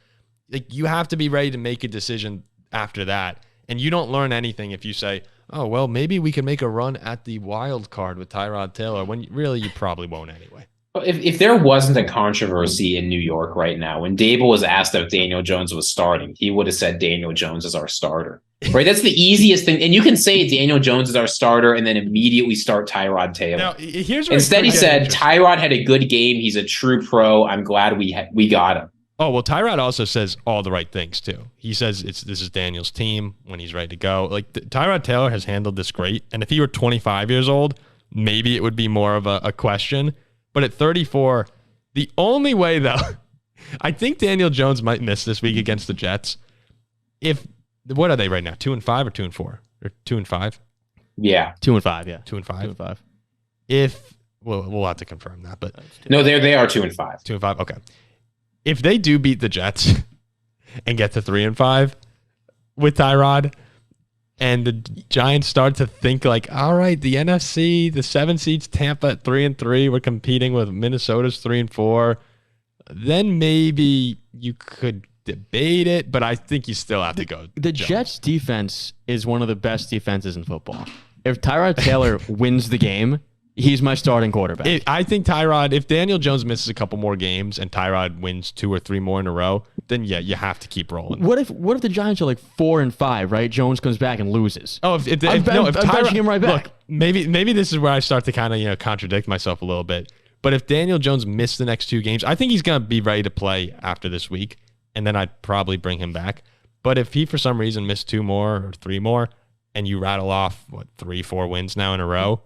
Like, you have to be ready to make a decision after that, and you don't learn anything if you say, "Oh, well, maybe we can make a run at the wild card with Tyrod Taylor." When really you probably won't anyway. If there wasn't a controversy in New York right now, when Daboll was asked if Daniel Jones was starting, he would have said Daniel Jones is our starter. Right? That's the easiest thing. And you can say Daniel Jones is our starter and then immediately start Tyrod Taylor. Now, instead, he said Tyrod had a good game. He's a true pro. I'm glad we got him. Oh, well, Tyrod also says all the right things, too. He says this is Daniel's team when he's ready to go. Like, Tyrod Taylor has handled this great. And if he were 25 years old, maybe it would be more of a question. But at 34, the only way, though, I think Daniel Jones might miss this week against the Jets. What are they right now? 2-5 or 2-4 or 2-5? Yeah, 2-5. Yeah, 2-5. 2-5. We'll have to confirm that, but no, they are 2-5. 2-5. Okay. If they do beat the Jets and get to 3-5 with Tyrod, and the Giants start to think like, all right, the NFC, the 7 seeds, Tampa at 3-3, we're competing with Minnesota's 3-4. Then maybe you could debate it, but I think you still have to go. The Jets defense is one of the best defenses in football. If Tyrod Taylor wins the game, he's my starting quarterback. I think Tyrod, if Daniel Jones misses a couple more games and Tyrod wins 2 or 3 more in a row, then yeah, you have to keep rolling. What if the Giants are like 4-5, right? Jones comes back and loses. Oh, if I'm benching him right back. Look, maybe this is where I start to kind of contradict myself a little bit. But if Daniel Jones missed the next 2 games, I think he's going to be ready to play after this week, and then I'd probably bring him back. But if he for some reason missed 2 more or 3 more, and you rattle off 3-4 wins now in a row,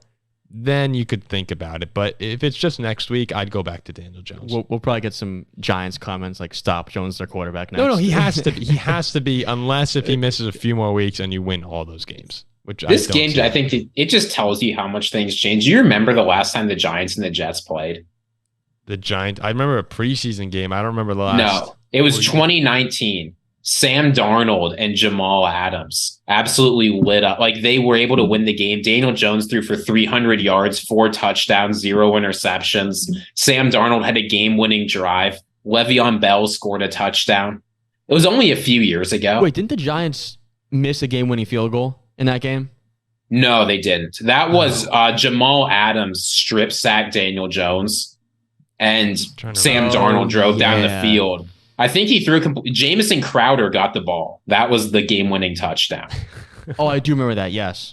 then you could think about it. But if it's just next week, I'd go back to Daniel Jones. We'll probably get some Giants comments like, stop, Jones their quarterback next. No, he has to be. He has to be, unless if he misses a few more weeks and you win all those games. This game, I think it just tells you how much things change. Do you remember the last time the Giants and the Jets played? The Giants, I remember a preseason game. I don't remember the last. No, it was 2019. Sam Darnold and Jamal Adams absolutely lit up. Like, they were able to win the game. Daniel Jones threw for 300 yards, 4 touchdowns, 0 interceptions. Sam Darnold had a game-winning drive. Le'Veon Bell scored a touchdown. It was only a few years ago. Wait, didn't the Giants miss a game-winning field goal in that game? No, they didn't. That was Jamal Adams strip sacked Daniel Jones, and Sam Darnold drove down the field. I think he threw Jamison Crowder got the ball. That was the game-winning touchdown. Oh, I do remember that. Yes.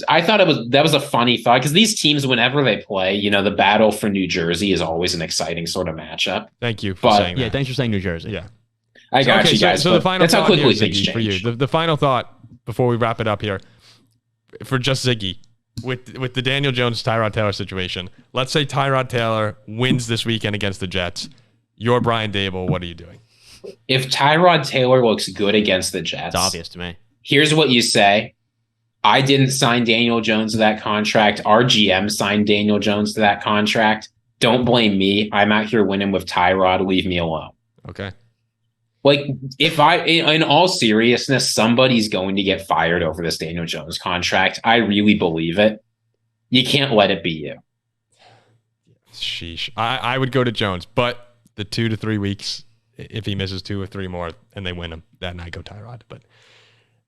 I thought that was a funny thought, because these teams, whenever they play, the battle for New Jersey is always an exciting sort of matchup. Thank you for saying that. Yeah, thanks for saying New Jersey. Yeah. I got you guys. So the final that's thought how quickly here, things Ziggy, change. for you. The final thought before we wrap it up here, for just Ziggy, with the Daniel Jones Tyrod Taylor situation. Let's say Tyrod Taylor wins this weekend against the Jets. You're Brian Dable. What are you doing? If Tyrod Taylor looks good against the Jets, it's obvious to me. Here's what you say. I didn't sign Daniel Jones to that contract. Our GM signed Daniel Jones to that contract. Don't blame me. I'm out here winning with Tyrod. Leave me alone. Okay. Like, in all seriousness, somebody's going to get fired over this Daniel Jones contract. I really believe it. You can't let it be you. Sheesh. I would go to Jones, but the 2 to 3 weeks, if he misses 2 or 3 more and they win him, then I go Tyrod. But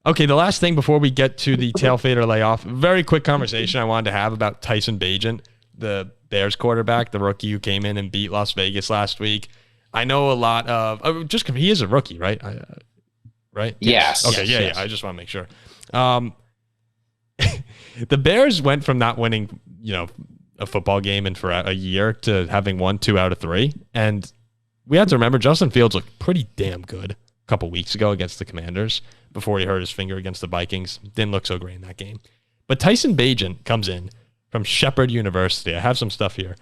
okay, the last thing before we get to the tail fader layoff, very quick conversation I wanted to have about Tyson Bagent, the Bears quarterback, the rookie who came in and beat Las Vegas last week. I know a lot of just he is a rookie, right? Right? Yes. Okay. Yes. Yeah. I just want to make sure. The Bears went from not winning, a football game in for a year to having won 2 out of 3, and we have to remember Justin Fields looked pretty damn good a couple weeks ago against the Commanders before he hurt his finger against the Vikings. Didn't look so great in that game. But Tyson Bagent comes in from Shepherd University. I have some stuff here.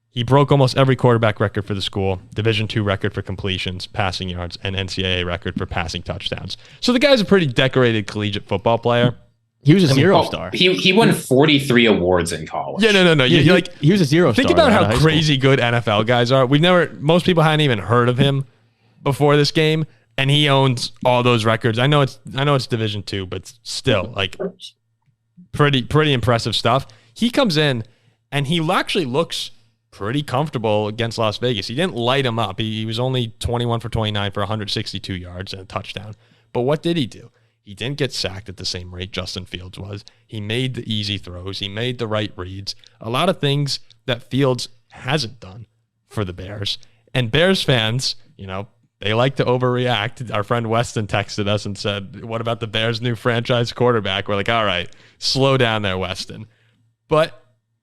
He broke almost every quarterback record for the school, Division II record for completions, passing yards, and NCAA record for passing touchdowns. So the guy's a pretty decorated collegiate football player. He was a zero star. He won 43 awards in college. Yeah, no. He was a zero star. Think about how crazy good NFL guys are. Most people hadn't even heard of him before this game, and he owns all those records. I know it's Division II, but still, like, pretty impressive stuff. He comes in, and he actually looks pretty comfortable against Las Vegas. He didn't light him up. He was only 21 for 29 for 162 yards and a touchdown. But what did he do? He didn't get sacked at the same rate Justin Fields was. He made the easy throws. He made the right reads. A lot of things that Fields hasn't done for the Bears. And Bears fans, they like to overreact. Our friend Weston texted us and said, what about the Bears' new franchise quarterback? We're like, all right, slow down there, Weston. But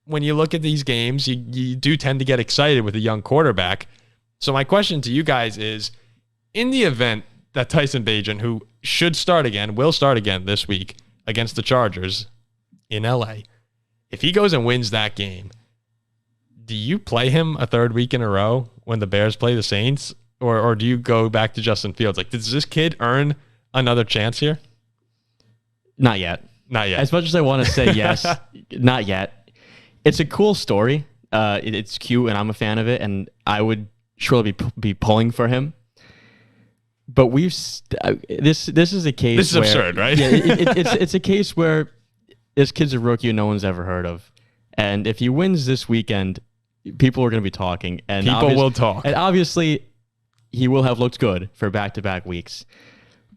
when you look at these games, you do tend to get excited with a young quarterback. So my question to you guys is, in the event that Tyson Bagent, who will start again this week against the Chargers in LA, if he goes and wins that game, do you play him a third week in a row when the Bears play the Saints? or do you go back to Justin Fields? Like, does this kid earn another chance here? Not yet. Not yet. As much as I want to say yes, not yet. It's a cool story. It's cute, and I'm a fan of it, and I would surely be pulling for him. But this is a case. This is absurd, right? Yeah, it's a case where this kid's a rookie no one's ever heard of, and if he wins this weekend, people are going to be talking, and people will talk, and obviously he will have looked good for back-to-back weeks.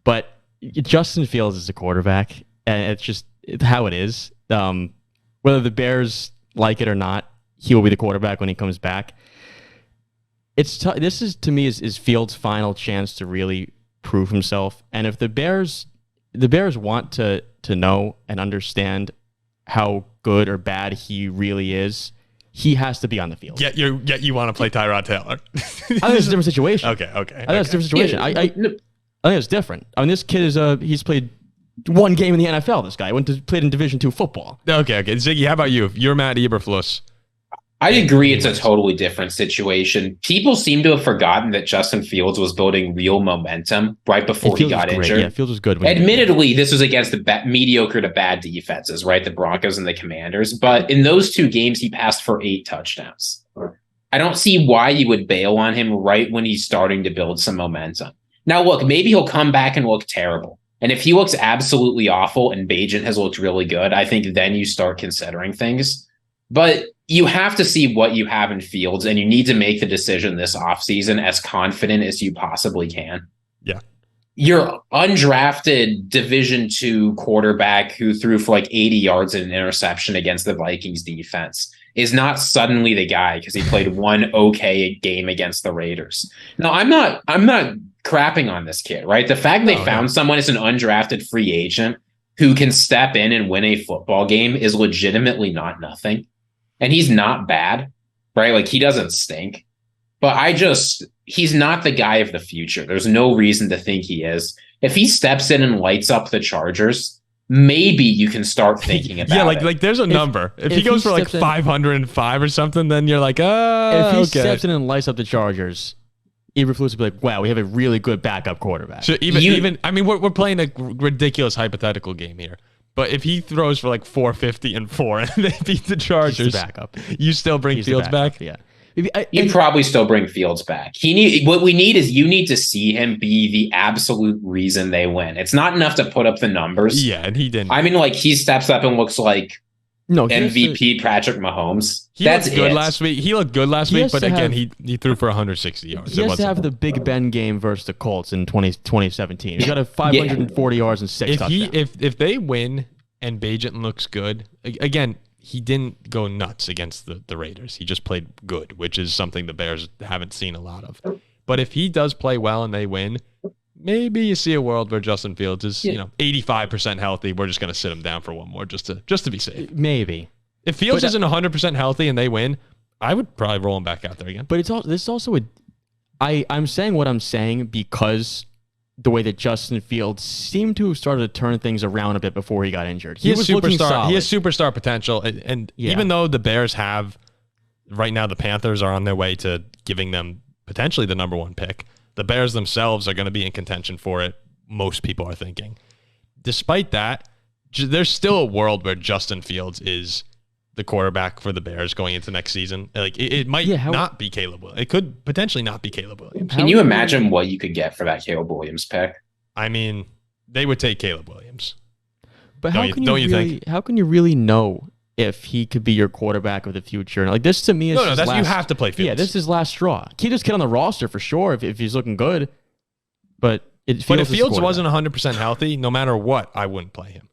But Justin Fields is a quarterback, and it's just how it is. Whether the Bears like it or not, he will be the quarterback when he comes back. This is to me is Fields' final chance to really prove himself. And if the Bears want to know and understand how good or bad he really is, he has to be on the field. Yet you want to play Tyrod Taylor. I think it's a different situation. Okay. I think it's a different situation. Yeah, I think it's different. I mean, this kid he's played one game in the NFL. This guy played in Division II football. Okay. Ziggy, how about you? You're Matt Eberflus. I agree it's a totally different situation. People seem to have forgotten that Justin Fields was building real momentum right before he got injured. Yeah, Fields was good. Admittedly, this was against the mediocre to bad defenses, right? The Broncos and the Commanders. But in those 2 games, he passed for 8 touchdowns. I don't see why you would bail on him right when he's starting to build some momentum. Now, look, maybe he'll come back and look terrible. And if he looks absolutely awful and Bagent has looked really good, I think then you start considering things. But you have to see what you have in Fields, and you need to make the decision this offseason as confident as you possibly can. Yeah. Your undrafted Division II quarterback who threw for like 80 yards and an interception against the Vikings defense is not suddenly the guy because he played one okay game against the Raiders. No, I'm not crapping on this kid, right? The fact they found someone as an undrafted free agent who can step in and win a football game is legitimately not nothing. And he's not bad, right? Like, he doesn't stink. But he's not the guy of the future. There's no reason to think he is. If he steps in and lights up the Chargers, maybe you can start thinking about it. Like there's a number. If he goes for like 505 or something, then you're like, if he steps in and lights up the Chargers, Eberflus would be like, wow, we have a really good backup quarterback. So even I mean, we're playing a ridiculous hypothetical game here. But if he throws for like 450 and 4 and they beat the Chargers, backup. You still bring Fields back? Yeah. You'd probably still bring Fields back. What we need is you need to see him be the absolute reason they win. It's not enough to put up the numbers. Yeah, and he didn't. I mean, like, he steps up and looks like MVP Patrick Mahomes. That's good last week. He looked good last week, but again, he threw for 160 yards. He has to have the Big Ben game versus the Colts in 2017. He's got a 540 yards and 6 touchdowns. If they win and Bagent looks good, again, he didn't go nuts against the Raiders. He just played good, which is something the Bears haven't seen a lot of. But if he does play well and they win, maybe you see a world where Justin Fields is 85% healthy. We're just going to sit him down for one more just to be safe. Maybe. If Fields isn't 100% healthy and they win, I would probably roll him back out there again. But this is also I'm saying what I'm saying because the way that Justin Fields seemed to have started to turn things around a bit before he got injured. He was looking solid. He has superstar potential. And even though the Bears have, right now the Panthers are on their way to giving them potentially the number 1 pick, the Bears themselves are going to be in contention for it, most people are thinking. Despite that, there's still a world where Justin Fields is the quarterback for the Bears going into next season. Like it might not be Caleb Williams. It could potentially not be Caleb Williams. Can you imagine what you could get for that Caleb Williams pick? I mean, they would take Caleb Williams. But how can you really know if he could be your quarterback of the future? Like, this to me is you have to play Fields. Yeah, this is his last straw. Keep this kid on the roster for sure if he's looking good. But if Fields wasn't 100% healthy, no matter what, I wouldn't play him.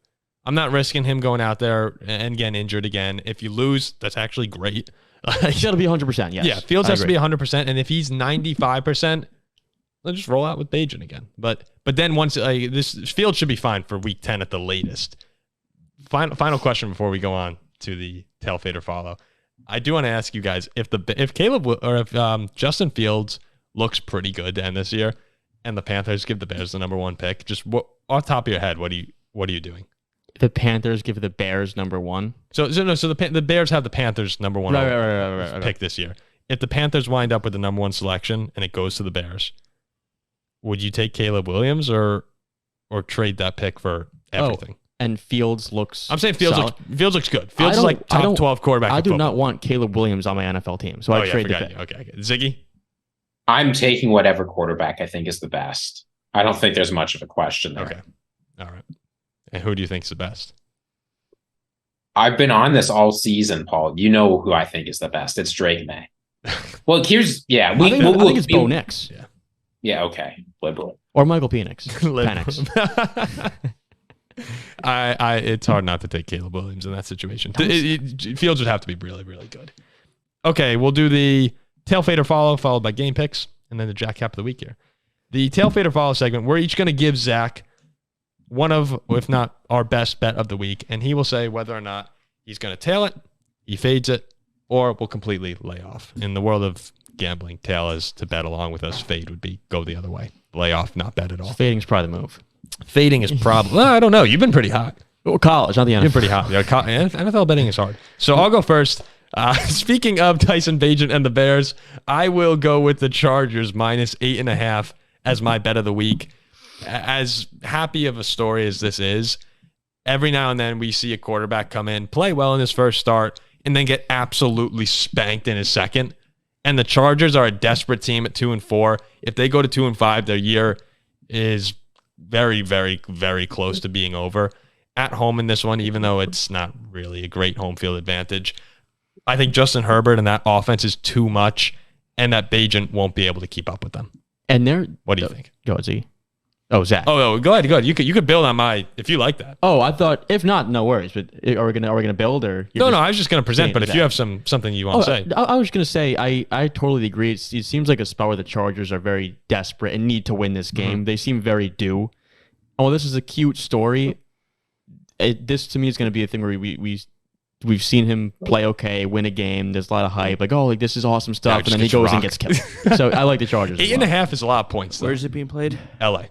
I'm not risking him going out there and getting injured again. If you lose, that's actually great. He's got to be 100%, yes. Yeah, Fields has to be 100%, and if he's 95%, let's just roll out with Bagent again. But then once this Fields should be fine for week 10 at the latest. Final question before we go on to the tail fade or follow. I do want to ask you guys if Justin Fields looks pretty good to end this year, and the Panthers give the Bears the number 1 pick, just off the top of your head, what are you doing? The Panthers give the Bears number 1. So the Bears have the Panthers number 1 right, pick this year. if the Panthers wind up with the number 1 selection and it goes to the Bears, would you take Caleb Williams or trade that pick for everything? And Fields looks. I'm saying Fields looks good. Fields is like top 12 quarterback. I do not want Caleb Williams on my NFL team, so I trade the pick. Okay. Ziggy? I'm taking whatever quarterback I think is the best. I don't think there's much of a question there. Okay. All right. And who do you think is the best? I've been on this all season, Paul. You know who I think is the best. It's Drake May. Well, here's I think it's Bo Nix. Yeah. Okay. Liberal or Michael Penix. It's hard not to take Caleb Williams in that situation. Fields would have to be really, really good. Okay, we'll do the tail fade or follow, followed by game picks, and then the Jack Cap of the week here. The tail fade or follow segment, we're each going to give Zach one of, if not our best bet of the week, and he will say whether or not he's going to tail it, he fades it, or will completely lay off. In the world of gambling, tail is to bet along with us. Fade would be go the other way. Lay off, not bet at all. Fading's probably the move. Fading is probably, well, I don't know. You've been pretty hot. Well, college, not the NFL. You're pretty hot. Yeah, NFL betting is hard. So I'll go first. Speaking of Tyson Bagent and the Bears, I will go with the Chargers minus 8.5 as my bet of the week. As happy of a story as this is, every now and then we see a quarterback come in, play well in his first start, and then get absolutely spanked in his second. And the Chargers are a desperate team at 2-4. If they go to 2-5, their year is very, very, very close to being over. At home in this one, even though it's not really a great home field advantage, I think Justin Herbert and that offense is too much, and that Bagent won't be able to keep up with them. And what do you think? Go ahead, Z. Oh, Zach. Oh, go ahead. You could build on my if you like that. Oh, I thought if not, no worries. But are we gonna build or? No. I was just gonna present. But if you have something you want to say, I was gonna say I totally agree. It seems like a spot where the Chargers are very desperate and need to win this game. Mm-hmm. They seem very due. Oh, this is a cute story. This to me is gonna be a thing where we've seen him play okay, win a game. There's a lot of hype, like this is awesome stuff, and then he goes and gets killed. So I like the Chargers. 8.5 is a lot of points. Where is it being played? LA.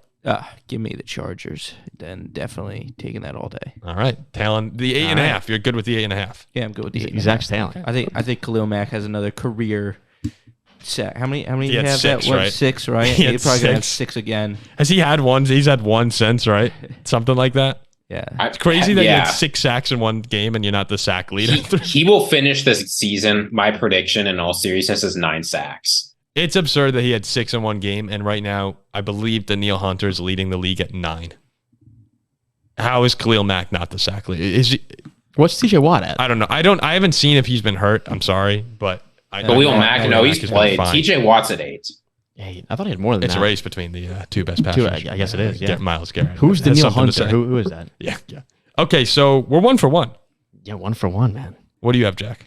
Give me the Chargers. Then definitely taking that all day. All right, Talon. The 8.5. Right. You're good with the 8.5. Yeah, I'm good with the 8.5. Zach's Talon. Okay. I think Khalil Mack has another career sack. How many he do you have? Six, that? Right? 6, right? He's probably gonna have 6 again. Has he had one? He's had one since, right? Something like that. Yeah, it's crazy that you had 6 sacks in one game and you're not the sack leader. He will finish this season. My prediction, in all seriousness, is 9 sacks. It's absurd that he had 6 in one game, and right now, I believe Daniil Hunter is leading the league at 9. How is Khalil Mack not the sack leader? What's TJ Watt at? I don't know. I haven't seen if he's been hurt. I'm sorry, but Khalil Mack, no, he's played. TJ Watt's at 8. Yeah, I thought he had more than that. It's a race between the two best passers. I guess it is. Yeah, Myles Garrett. Who's Daniil Hunter? Who is that? Yeah. Okay, so we're 1 for 1. Yeah, 1 for 1, man. What do you have, Jack?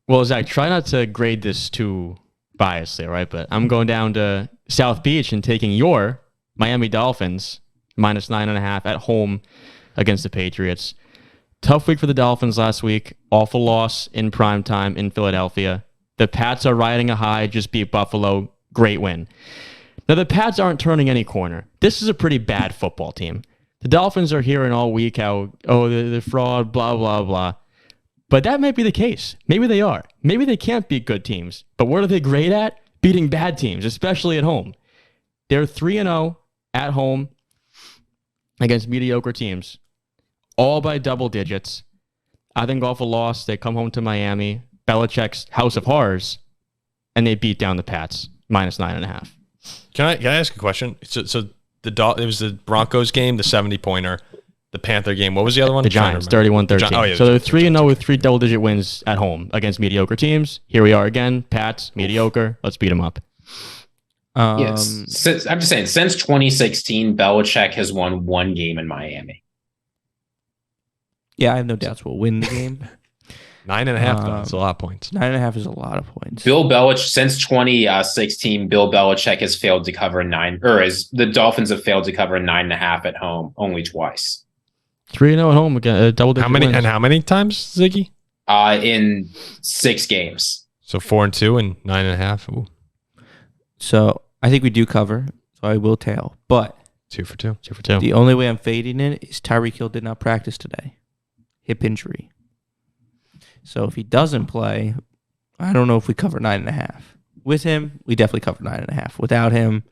Well, Zach, try not to grade this too biasly, right? But I'm going down to South Beach and taking your Miami Dolphins minus 9.5 at home against the Patriots. Tough week for the Dolphins last week. Awful loss in primetime in Philadelphia. The Pats are riding a high, just beat Buffalo. Great win. Now, the Pats aren't turning any corner. This is a pretty bad football team. The Dolphins are hearing all week how, the fraud, blah, blah, blah. But that might be the case. Maybe they are. Maybe they can't beat good teams. But what are they great at? Beating bad teams, especially at home. They're 3-0 at home against mediocre teams, all by double digits. I think awful loss. They come home to Miami, Belichick's House of Horrors, and they beat down the Pats, minus 9.5. Can I ask a question? So it was the Broncos game, the 70-pointer. The Panther game. What was the other one? The Giants, 31-13. So they're 3-0 with 3 double-digit wins at home against mediocre teams. Here we are again. Pats, mediocre. Let's beat them up. Yes. I'm just saying, since 2016, Belichick has won 1 game in Miami. Yeah, I have no doubts we'll win the game. 9.5, though. That's a lot of points. 9.5 is a lot of points. Since 2016, Bill Belichick has failed to cover 9, the Dolphins have failed to cover 9.5 at home only twice. 3-0 at home again, double-digit wins. And how many times, Ziggy? In 6 games. So 4-2 and 9.5. Ooh. So I think we do cover. So I will tail, but 2 for 2. 2 for 2. The only way I'm fading it is Tyreek Hill did not practice today, hip injury. So if he doesn't play, I don't know if we cover 9.5. With him, we definitely cover 9.5. Without him,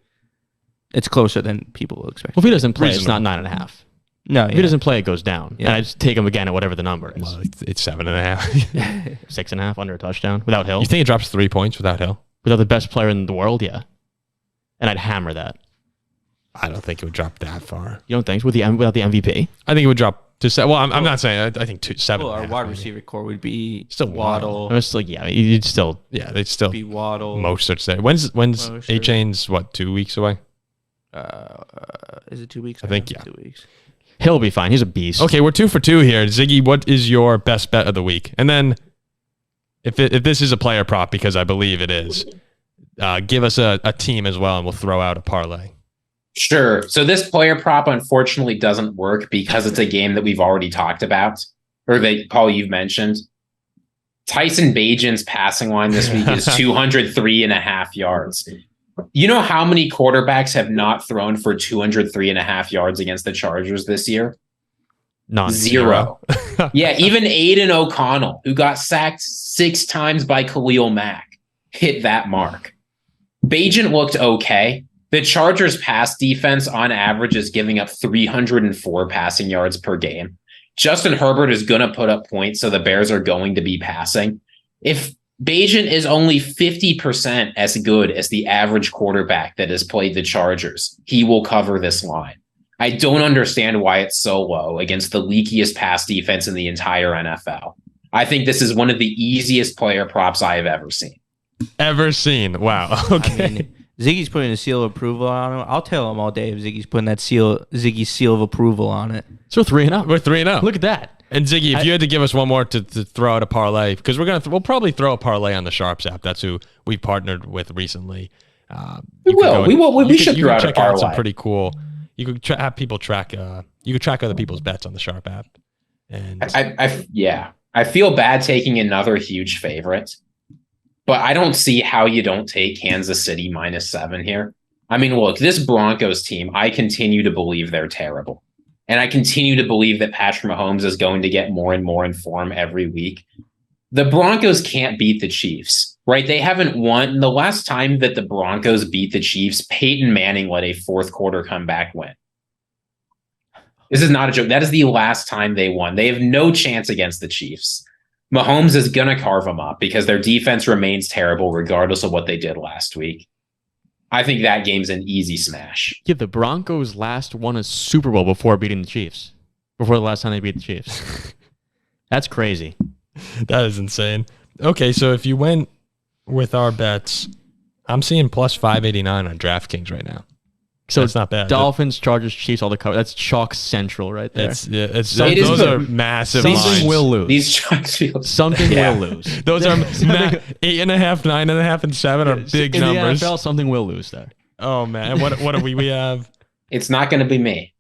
it's closer than people will expect. Well, if he doesn't play, it's not 9.5. No, If he doesn't play, it goes down. Yeah. And I just take him again at whatever the number is. Well, it's 7.5. 6.5 under a touchdown without Hill. You think it drops 3 points without Hill? Without the best player in the world, yeah. And I'd hammer that. I don't think it would drop that far. You don't think so? Without the MVP? I think it would drop to 7. Well, I'm not saying. I think 7. Well, our wide receiver core would be Still Waddle. I was like, yeah, you'd still. Yeah, they'd still Be Waddle. Mostert stay. When's Mostert. A-Chain's 2 weeks away? Is it 2 weeks? I think, yeah. 2 weeks. He'll be fine. He's a beast. Okay, we're 2 for 2 here. Ziggy, what is your best bet of the week? And then, if this is a player prop, because I believe it is, give us a team as well, and we'll throw out a parlay. Sure. So this player prop unfortunately doesn't work because it's a game that we've already talked about, or that, Paul, you've mentioned. Tyson Bagent's passing line this week is 203.5 yards. You know how many quarterbacks have not thrown for 203.5 yards against the Chargers this year? None. Zero. Yeah, even Aiden O'Connell, who got sacked 6 times by Khalil Mack, hit that mark. Bagent looked okay. The Chargers' pass defense on average is giving up 304 passing yards per game. Justin Herbert is going to put up points, so the Bears are going to be passing. If Bagent is only 50% as good as the average quarterback that has played the Chargers, he will cover this line. I don't understand why it's so low against the leakiest pass defense in the entire NFL. I think this is one of the easiest player props I have ever seen. Wow. Okay. I mean, Ziggy's putting a seal of approval on him. I'll tell him all day if Ziggy's putting that Ziggy seal of approval on it. So 3-0. We're 3-0. Look at that. And Ziggy, if you had to give us one more to throw out a parlay, because we'll probably throw a parlay on the Sharps app. That's who we partnered with recently. We should throw out a check out some parlay. pretty cool. You could have people track. You could track other people's bets on the Sharp app. And I feel bad taking another huge favorite, but I don't see how you don't take Kansas City -7 here. I mean, look, this Broncos team, I continue to believe they're terrible. And I continue to believe that Patrick Mahomes is going to get more and more in form every week. The Broncos can't beat the Chiefs, right? They haven't won. The last time that the Broncos beat the Chiefs, Peyton Manning led a fourth quarter comeback win. This is not a joke. That is the last time they won. They have no chance against the Chiefs. Mahomes is going to carve them up because their defense remains terrible regardless of what they did last week. I think that game's an easy smash. Yeah, the Broncos last won a Super Bowl before beating the Chiefs. Before the last time they beat the Chiefs. That's crazy. that is insane. Okay, so if you went with our bets, I'm seeing plus 589 on DraftKings right now. So it's not bad. Dolphins, Chargers, Chiefs, all the cover. That's chalk central right there. Those are massive lines. Something will lose. These chalks feel Something will lose. Those are 8.5, 9.5, and 7 are big in numbers. The NFL, something will lose there. Oh man, and what do we have? It's not going to be me.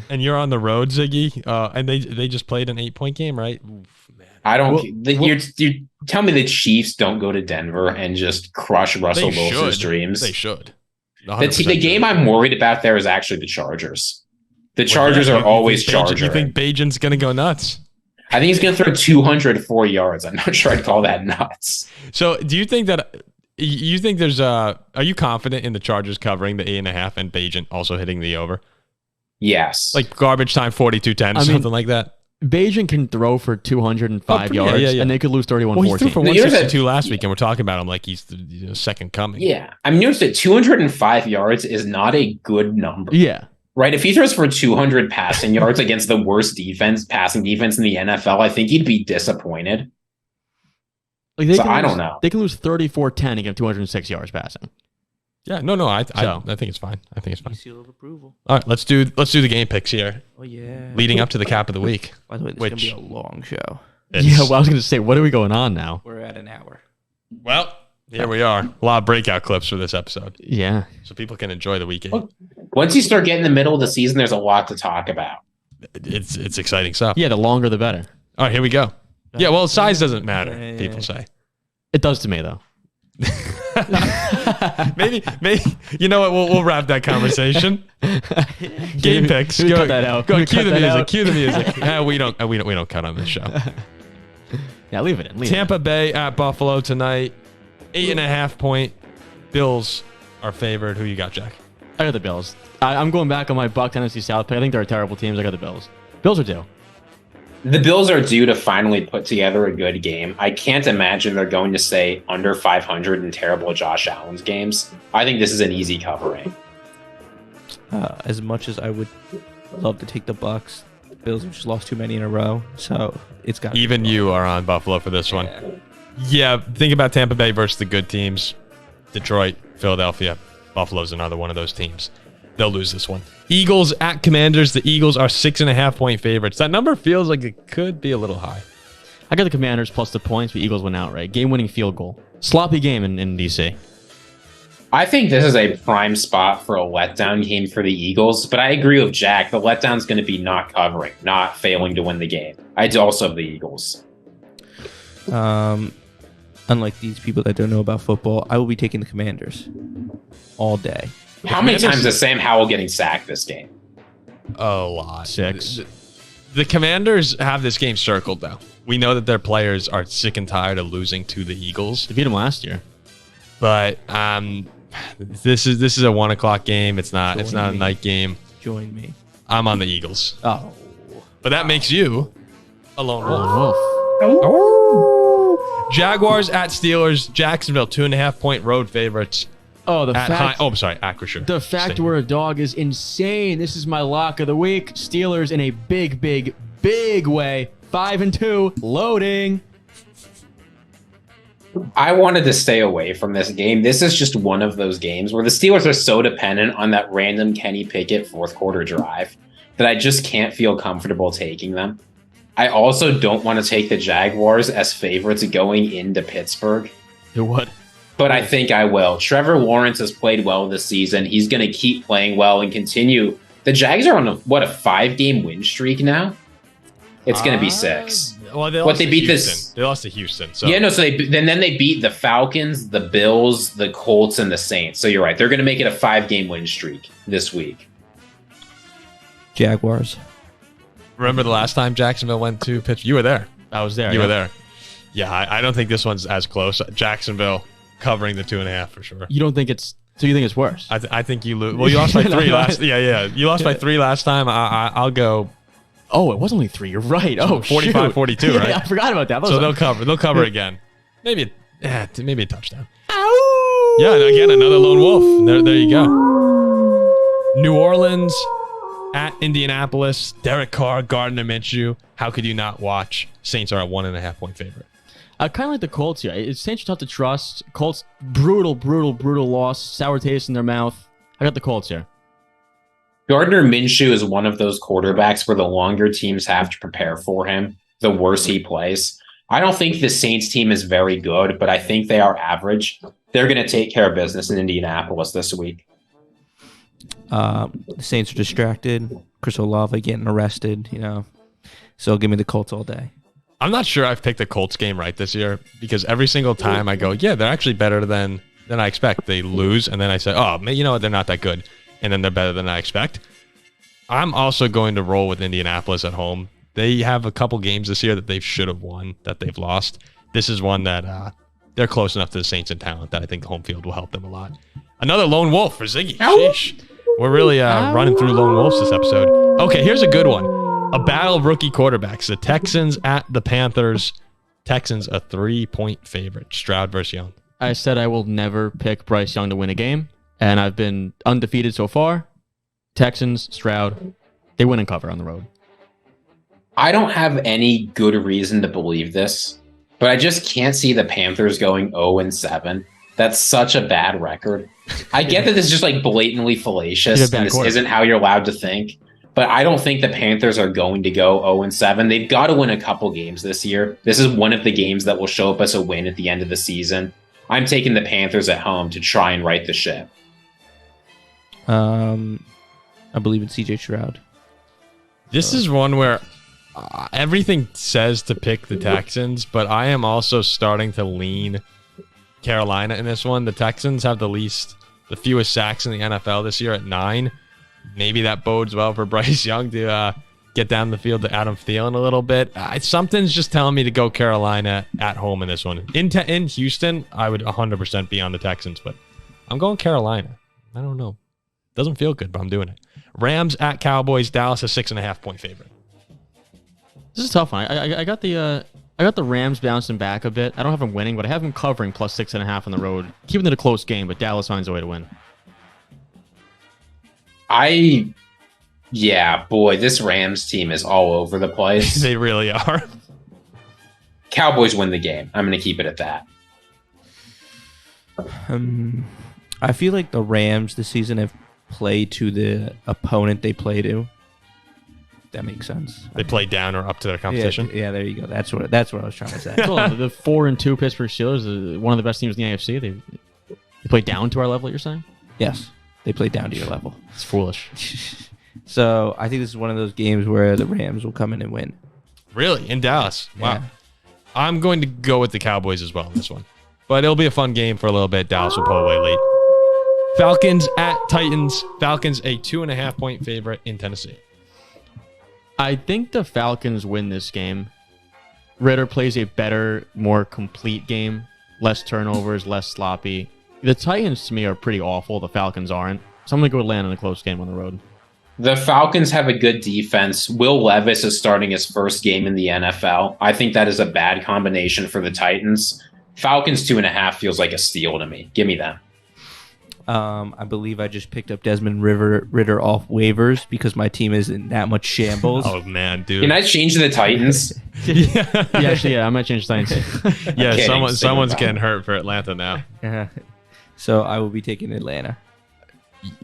And you're on the road, Ziggy. And they just played an 8-point game, right? Oof, man. I don't. You tell me the Chiefs don't go to Denver and just crush Russell Wilson's dreams. They should. The game I'm worried about there is actually the Chargers. The Chargers are always Chargers. You think Bagent's going to go nuts? I think he's going to throw 204 yards. I'm not sure I'd call that nuts. So do you think there's are you confident in the Chargers covering the 8.5 and Bagent also hitting the over? Yes. Like garbage time 42-10 or something like that? Bagent can throw for 205 yards, and they could lose 31-14. Well, he threw for 162 last week, and we're talking about him like he's the second coming. Yeah. I mean, notice that 205 yards is not a good number. Yeah. Right? If he throws for 200 passing yards against the worst passing defense in the NFL, I think he'd be disappointed. Like I don't know. They can lose 34-10 and get 206 yards passing. Yeah, no, I think it's fine. I think it's fine. Seal of approval. All right, let's do the game picks here. Oh yeah. Leading up to the cap of the week. By the way, this is gonna be a long show. Yeah, well, I was going to say, what are we going on now? We're at an hour. Well, here we are. A lot of breakout clips for this episode, Yeah. so people can enjoy the weekend. Well, once you start getting the middle of the season, there's a lot to talk about. It's exciting stuff. Yeah, the longer the better. All right, here we go. Yeah, well, size doesn't matter. People say. It does to me, though. maybe you know what? We'll wrap that conversation. Game picks. Cut that out. Go. Cue Cut the that music. out. Cue the music. We don't cut on this show. Yeah, leave it in. Tampa Bay at Buffalo tonight. 8.5 point. Bills are favored. Who you got, Jack? I got the Bills. I'm going back on my Buck Tennessee South pick. I think they're terrible teams. I got the Bills. Bills are due. The Bills are due to finally put together a good game. I can't imagine they're going to stay under 500 in terrible Josh Allen's games. I think this is an easy covering. As much as I would love to take the Bucks, the Bills have just lost too many in a row, so it's got. Even you are on Buffalo for this one. Yeah, think about Tampa Bay versus the good teams. Detroit, Philadelphia, Buffalo's another one of those teams. They'll lose this one. Eagles at Commanders. The Eagles are 6.5 point favorites. That number feels like it could be a little high. I got the Commanders plus the points, but Eagles win outright. Game-winning field goal. Sloppy game in D.C. I think this is a prime spot for a letdown game for the Eagles, but I agree with Jack. The letdown's going to be not covering, not failing to win the game. I'd also have the Eagles. Unlike these people that don't know about football, I will be taking the Commanders all day. How many times is Sam Howell getting sacked this game? A lot. 6. The Commanders have this game circled, though. We know that their players are sick and tired of losing to the Eagles. They beat them last year. But this is a 1 o'clock game. It's not a night game. Join me. I'm on the Eagles. Oh. But that makes you a lone wolf. Wolf. Jaguars at Steelers. Jacksonville, 2.5 point road favorites. Oh, I'm sorry, Acrisure. The fact we're a dog is insane. This is my lock of the week. Steelers in a big, big, big way. 5-2, loading. I wanted to stay away from this game. This is just one of those games where the Steelers are so dependent on that random Kenny Pickett fourth quarter drive that I just can't feel comfortable taking them. I also don't want to take the Jaguars as favorites going into Pittsburgh. You would. But I think I will. Trevor Lawrence has played well this season. He's going to keep playing well and continue. The Jags are on a 5-game win streak now? It's going to be 6. Well, they beat Houston. They lost to Houston. So. Yeah, no. So then they beat the Falcons, the Bills, the Colts, and the Saints. So you're right. They're going to make it a 5-game win streak this week. Jaguars. Remember the last time Jacksonville went to Pittsburgh? You were there. I was there. You were there. Yeah, I don't think this one's as close. Jacksonville covering the 2.5 for sure. You don't think it's... So you think it's worse? I think you lose. Well, you lost by 3 last... Yeah. You lost by 3 last time. I'll go... Oh, it was only 3. You're right. Oh, 45-42, right? Yeah, I forgot about that. So they'll cover. They'll cover again. Maybe a touchdown. Ow! Yeah, and again, another lone wolf. There you go. New Orleans at Indianapolis. Derek Carr, Gardner Minshew. How could you not watch? Saints are a 1.5 point favorite. I kind of like the Colts here. It's Saints are tough to trust. Colts, brutal loss. Sour taste in their mouth. I got the Colts here. Gardner Minshew is one of those quarterbacks where the longer teams have to prepare for him, the worse he plays. I don't think the Saints team is very good, but I think they are average. They're going to take care of business in Indianapolis this week. The Saints are distracted. Chris Olave getting arrested, So give me the Colts all day. I'm not sure I've picked the Colts game right this year because every single time I go, yeah, they're actually better than I expect. They lose, and then I say, oh, man, you know what? They're not that good. And then they're better than I expect. I'm also going to roll with Indianapolis at home. They have a couple games this year that they should have won that they've lost. This is one that they're close enough to the Saints in talent that I think home field will help them a lot. Another lone wolf for Ziggy. Sheesh. We're really running through lone wolves this episode. Okay, here's a good one. A battle of rookie quarterbacks. The Texans at the Panthers. Texans a 3-point favorite. Stroud versus Young. I said I will never pick Bryce Young to win a game. And I've been undefeated so far. Texans, Stroud, they win and cover on the road. I don't have any good reason to believe this, but I just can't see the Panthers going 0-7. That's such a bad record. I get that this is just like blatantly fallacious and this isn't how you're allowed to think, but I don't think the Panthers are going to go 0-7. They've got to win a couple games this year. This is one of the games that will show up as a win at the end of the season. I'm taking the Panthers at home to try and right the ship. I believe in CJ Stroud. This is one where everything says to pick the Texans, but I am also starting to lean Carolina in this one. The Texans have the fewest sacks in the NFL this year at 9. Maybe that bodes well for Bryce Young to get down the field to Adam Thielen a little bit. Something's just telling me to go Carolina at home in this one. In Houston, I would 100% be on the Texans, but I'm going Carolina. I don't know. Doesn't feel good, but I'm doing it. Rams at Cowboys. Dallas a 6.5-point favorite. This is a tough one. I got the Rams bouncing back a bit. I don't have them winning, but I have them covering plus 6.5 on the road, keeping it a close game. But Dallas finds a way to win. Yeah, boy, this Rams team is all over the place. They really are. Cowboys win the game. I'm going to keep it at that. I feel like the Rams this season have played to the opponent they play to. That makes sense. They play down or up to their competition. Yeah, there you go. That's what I was trying to say. Cool. The 4-2 Pittsburgh Steelers, one of the best teams in the AFC. They play down to our level. You're saying? Yes, they play down to your level. It's foolish. So I think this is one of those games where the Rams will come in and win. Really? In Dallas? Wow. Yeah. I'm going to go with the Cowboys as well in this one. But it'll be a fun game for a little bit. Dallas will pull away late. Falcons at Titans. Falcons a 2.5-point favorite in Tennessee. I think the Falcons win this game. Ritter plays a better, more complete game. Less turnovers, less sloppy. The Titans, to me, are pretty awful. The Falcons aren't. So I'm going to go land in a close game on the road. The Falcons have a good defense. Will Levis is starting his first game in the NFL. I think that is a bad combination for the Titans. Falcons 2.5 feels like a steal to me. Give me them. I believe I just picked up Desmond Ritter off waivers because my team is in that much shambles. Oh, man, dude. Can I change to the Titans? Yeah, I might change Titans. Yeah, someone's getting hurt for Atlanta now. So I will be taking Atlanta.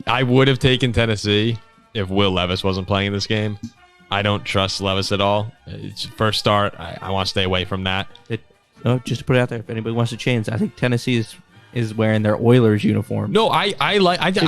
I would have taken Tennessee if Will Levis wasn't playing this game. I don't trust Levis at all. It's first start. I want to stay away from that. Just to put it out there, if anybody wants to change, I think Tennessee is wearing their Oilers uniform. No, I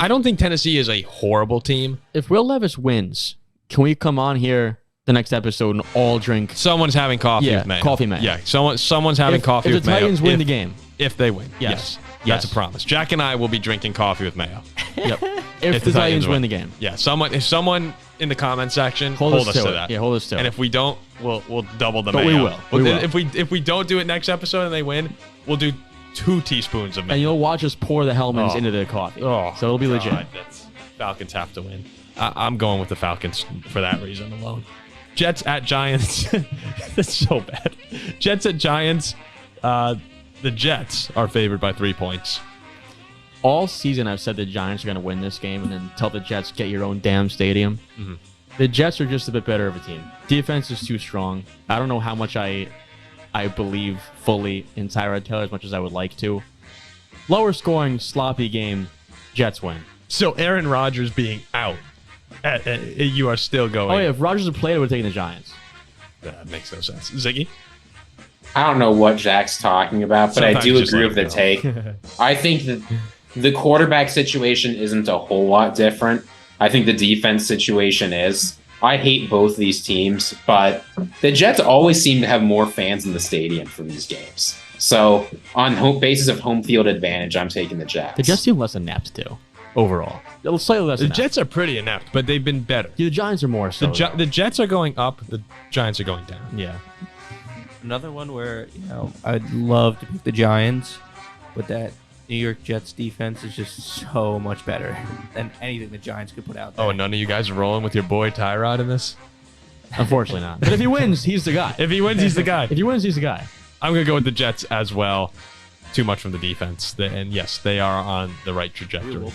don't think Tennessee is a horrible team. If Will Levis wins, can we come on here the next episode and all drink? Someone's having coffee with mayo. Coffee mayo. Yeah, someone's having coffee with mayo. If the Titans win the game. If they win. Yes. That's a promise. Jack and I will be drinking coffee with mayo. Yep. If the Titans win the game. Yeah. If someone in the comment section hold us to that. Yeah, hold us to it. And if we don't, we'll double the but mayo. We will. If we don't do it next episode and they win, we'll do 2 teaspoons of mayo. And you'll watch us pour the Hellmann's into the coffee. So it'll be legit. Falcons have to win. I'm going with the Falcons for that reason alone. Jets at Giants. That's so bad. Jets at Giants. The Jets are favored by 3 points. All season, I've said the Giants are going to win this game and then tell the Jets, get your own damn stadium. Mm-hmm. The Jets are just a bit better of a team. Defense is too strong. I don't know how much I believe fully in Tyrod Taylor as much as I would like to. Lower scoring, sloppy game. Jets win. So Aaron Rodgers being out, you are still going. Oh, yeah. If Rodgers had played, I would have taken the Giants. That makes no sense. Ziggy? I don't know what Jack's talking about, but Sometimes I do just agree let with the take. I think that the quarterback situation isn't a whole lot different. I think the defense situation is. I hate both these teams, but the Jets always seem to have more fans in the stadium for these games. So on basis of home field advantage, I'm taking the Jets. The Jets seem less inept, too, overall. Slightly less inept. The Jets are pretty inept, but they've been better. Yeah, the Giants are more so. The Jets are going up. The Giants are going down. Yeah. Another one where, I'd love to pick the Giants, but that New York Jets defense is just so much better than anything the Giants could put out there. Oh, none of you guys are rolling with your boy Tyrod in this? Unfortunately not. But if he wins, he's the guy. If he wins, he's the guy. If he wins, he's the guy. I'm going to go with the Jets as well. Too much from the defense. And yes, they are on the right trajectory.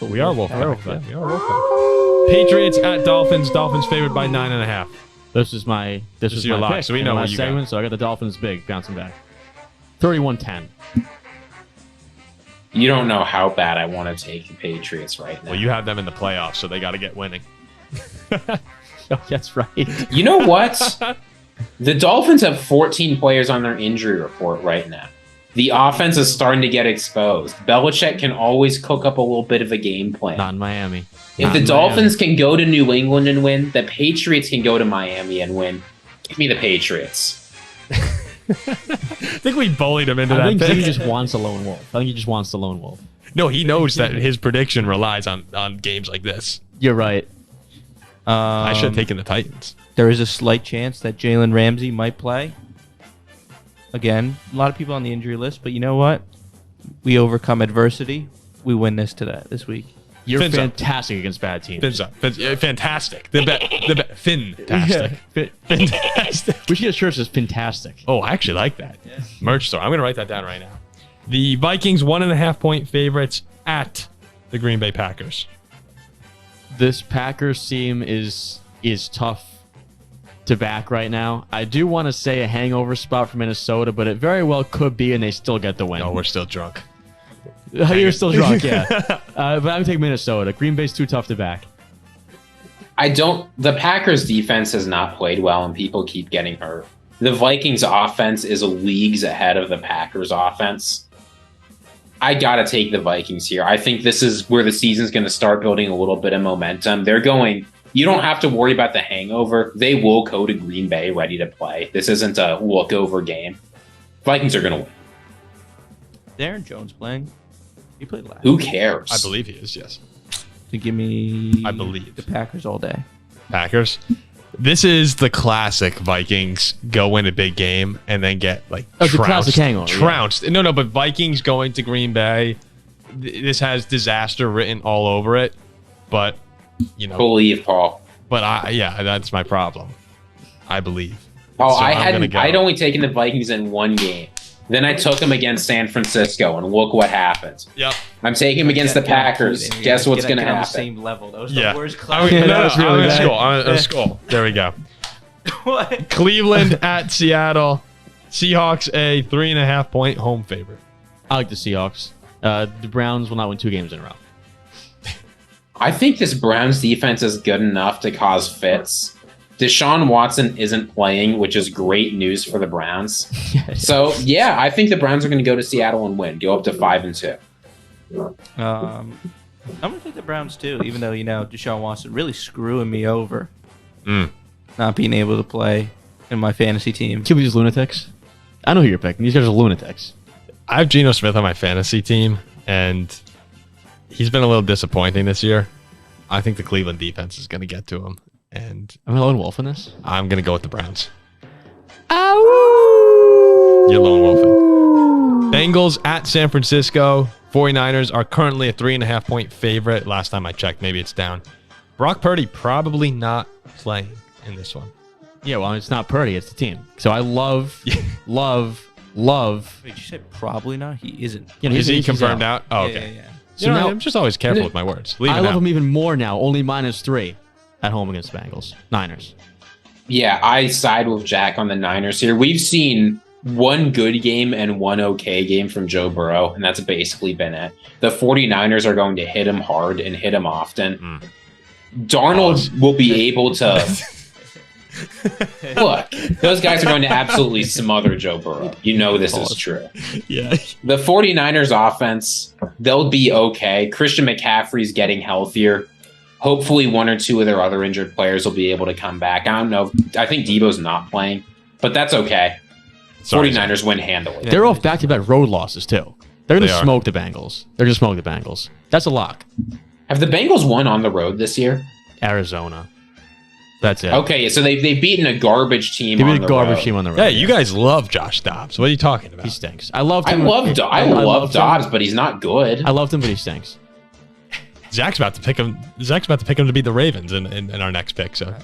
We are Wolfpack. We are Wolfpack. Patriots at Dolphins. Dolphins favored by 9.5. This is my your lock, pick so we know what last you segment. got. So I got the Dolphins big bouncing back. 31-10. You don't know how bad I want to take the Patriots right now. Well, you have them in the playoffs, so they got to get winning. Oh, that's right. You know what? The Dolphins have 14 players on their injury report right now. The offense is starting to get exposed. Belichick can always cook up a little bit of a game plan. Not in Miami. If the Dolphins can go to New England and win, the Patriots can go to Miami and win. Give me the Patriots. I think we bullied him into that. I think pick. he just wants a lone wolf. I think he just wants the lone wolf. No, he knows that his prediction relies on games like this. You're right. I should have taken the Titans. There is a slight chance that Jalen Ramsey might play. Again, a lot of people on the injury list, but you know what? We overcome adversity. We win this week. You're Fins up. fantastic against bad teams. Fins up. Fantastic. Fantastic. Fantastic. We should get shirts that's fantastic. Oh, I actually like that. Merch store. I'm going to write that down right now. The Vikings 1.5-point favorites at the Green Bay Packers. This Packers team is tough to back right now. I do want to say a hangover spot for Minnesota, but it very well could be, and they still get the win. No, we're still drunk. You're still drunk, yeah. But I'm going to take Minnesota. Green Bay's too tough to back. The Packers defense has not played well and people keep getting hurt. The Vikings offense is leagues ahead of the Packers offense. I got to take the Vikings here. I think this is where the season's going to start building a little bit of momentum. You don't have to worry about the hangover. They will go to Green Bay ready to play. This isn't a walkover game. Vikings are going to win. Is Aaron Jones playing? He played last. Who cares? I believe he is, yes. To give me I believe. the Packers all day. Packers. This is the classic Vikings go win a big game and then get it's a classic hangover. trounced. Yeah. No, but Vikings going to Green Bay. This has disaster written all over it. But Believe, Paul. But that's my problem. I believe. Paul, So I'd only taken the Vikings in one game. Then I took them against San Francisco, and look what happened. Yep. I'm taking them against the Packers. Guess what's going to On the happen? same level. That was Yeah. the worst I'm class. gonna skull. There we go. What? Cleveland at Seattle. Seahawks a 3.5-point home favorite. I like the Seahawks. The Browns will not win 2 games in a row. I think this Browns defense is good enough to cause fits. Deshaun Watson isn't playing, which is great news for the Browns. So, yeah, I think the Browns are going to go to Seattle and win, go up to 5-2. I'm going to take the Browns, too, even though, Deshaun Watson really screwing me over. Not being able to play in my fantasy team. Can we these lunatics? I know who you're picking. These guys are lunatics. I have Geno Smith on my fantasy team, and he's been a little disappointing this year. I think the Cleveland defense is going to get to him, and I'm a lone wolf in this. I'm going to go with the Browns. You're lone wolfing. Bengals at San Francisco. 49ers are currently a 3.5-point favorite. Last time I checked, maybe it's down. Brock Purdy probably not playing in this one. Yeah, well, it's not Purdy, it's the team. So I love. Wait, you said probably not? He isn't. Is he confirmed out? Oh, okay. Yeah. So You know, now, I'm just always careful with my words. Leave I it love out. him even more now. Only -3 at home against the Bengals. Niners. Yeah, I side with Jack on the Niners here. We've seen one good game and one okay game from Joe Burrow, and that's basically been it. The 49ers are going to hit him hard and hit him often. Darnold will be able to... Look, those guys are going to absolutely smother Joe Burrow. You know this is true. Yeah. The 49ers offense, they'll be okay. Christian McCaffrey's getting healthier. Hopefully one or two of their other injured players will be able to come back. I don't know. I think Debo's not playing, but that's okay. 49ers win handily. They're off back-to-back road losses, too. They're going They to are. smoke the Bengals. They're going to smoke the Bengals. That's a lock. Have the Bengals won on the road this year? Arizona. That's it. Okay, so they've beaten a garbage team They on beat the a garbage road. team on the road. Hey, you guys love Josh Dobbs. What are you talking about? He stinks. I love I him. love loved him. Dobbs, but he's not good. I loved him, but he stinks. Zach's about to pick him. Zach's about to pick him to be the Ravens in our next pick. So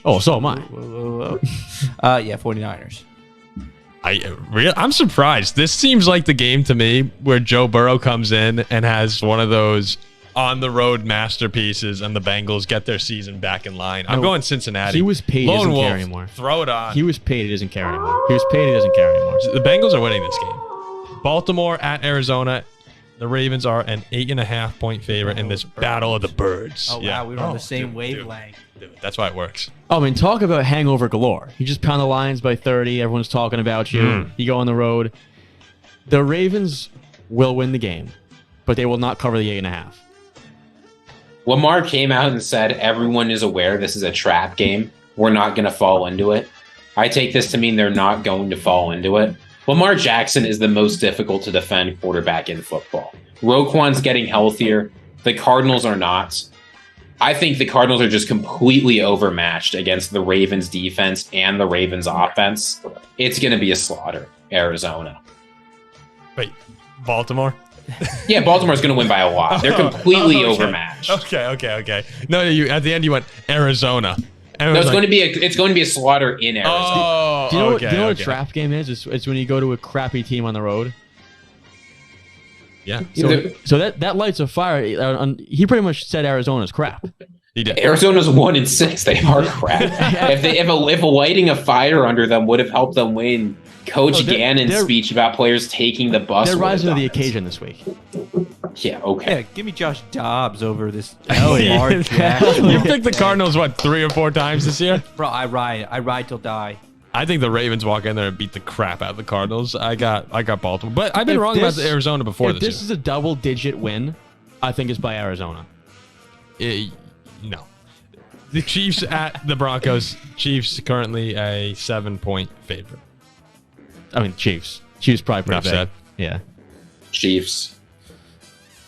Oh, so am I. Whoa. Yeah, 49ers. I'm surprised. This seems like the game to me where Joe Burrow comes in and has one of those on the road masterpieces, and the Bengals get their season back in line. I'm going Cincinnati. He was paid. He Lone doesn't Wolf, care anymore. Throw it on. He was paid. He doesn't care anymore. He was paid. He doesn't care anymore. The Bengals are winning this game. Baltimore at Arizona. The Ravens are an 8.5-point favorite in this battle of the birds. Oh, Yeah. wow. We were on the same dude, wavelength. dude, that's why it works. Oh, I mean, talk about hangover galore. You just pound the Lions by 30. Everyone's talking about you. You go on the road. The Ravens will win the game, but they will not cover the 8.5. Lamar came out and said, everyone is aware this is a trap game. We're not going to fall into it. I take this to mean they're not going to fall into it. Lamar Jackson is the most difficult to defend quarterback in football. Roquan's getting healthier. The Cardinals are not. I think the Cardinals are just completely overmatched against the Ravens defense and the Ravens offense. It's going to be a slaughter, Arizona. Wait, Baltimore? Yeah, Baltimore's going to win by a lot. They're completely overmatched. Okay. No, you at the end you went Arizona. No, it's going to be a slaughter in Arizona. Oh, Do you know what a trap game is? It's when you go to a crappy team on the road. Yeah. So that lights a fire. He pretty much said Arizona's crap. He did. Arizona's 1-6. They are crap. if lighting a fire under them would have helped them win, Coach Gannon's speech about players taking the bus. They're rising to the occasion this week. Yeah. Okay. Yeah, give me Josh Dobbs over this. Hell yeah. You picked the Cardinals 3 or 4 times this year? Bro, I ride till die. I think the Ravens walk in there and beat the crap out of the Cardinals. I got Baltimore, but I've been wrong about Arizona before this year. If this is a double-digit win, I think it's by Arizona. No. The Chiefs at the Broncos. Chiefs currently a 7-point favorite. I mean, Chiefs. Chiefs probably pretty Enough big. said. Yeah. Chiefs.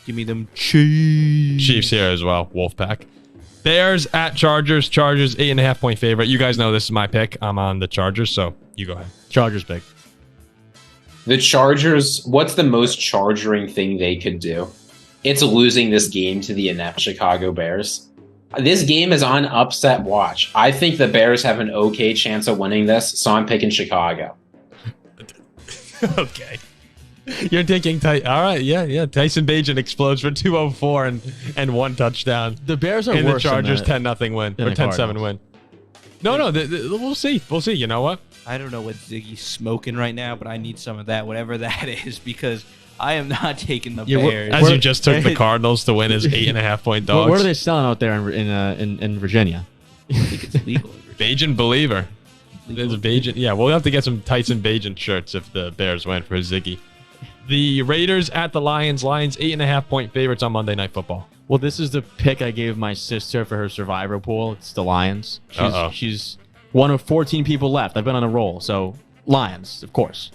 Give me them Chiefs. Chiefs here as well. Wolfpack. Bears at Chargers. Chargers 8.5-point favorite. You guys know this is my pick. I'm on the Chargers, so you go ahead. Chargers big. The Chargers, what's the most chargering thing they could do? It's losing this game to the inept Chicago Bears. This game is on upset watch. I think the Bears have an okay chance of winning this, so I'm picking Chicago. Okay. You're taking all right, yeah. Tyson Bagent explodes for 204 and 1 touchdown. The Bears are and worse the Chargers than 10-0 win than or the 10-7 win. No, we'll see. We'll see. You know what? I don't know what Ziggy's smoking right now, but I need some of that, whatever that is, because I am not taking the Bears. As you just took the Cardinals to win as 8.5-point dogs. What are they selling out there in Virginia? I think it's legal. Bagent believer. There's a Bagent. Yeah, we'll have to get some Tyson Bagent shirts if the Bears win for Ziggy. The Raiders at the Lions. Lions 8.5-point favorites on Monday Night Football. Well, this is the pick I gave my sister for her survivor pool. It's the Lions. She's one of 14 people left. I've been on a roll, so Lions, of course.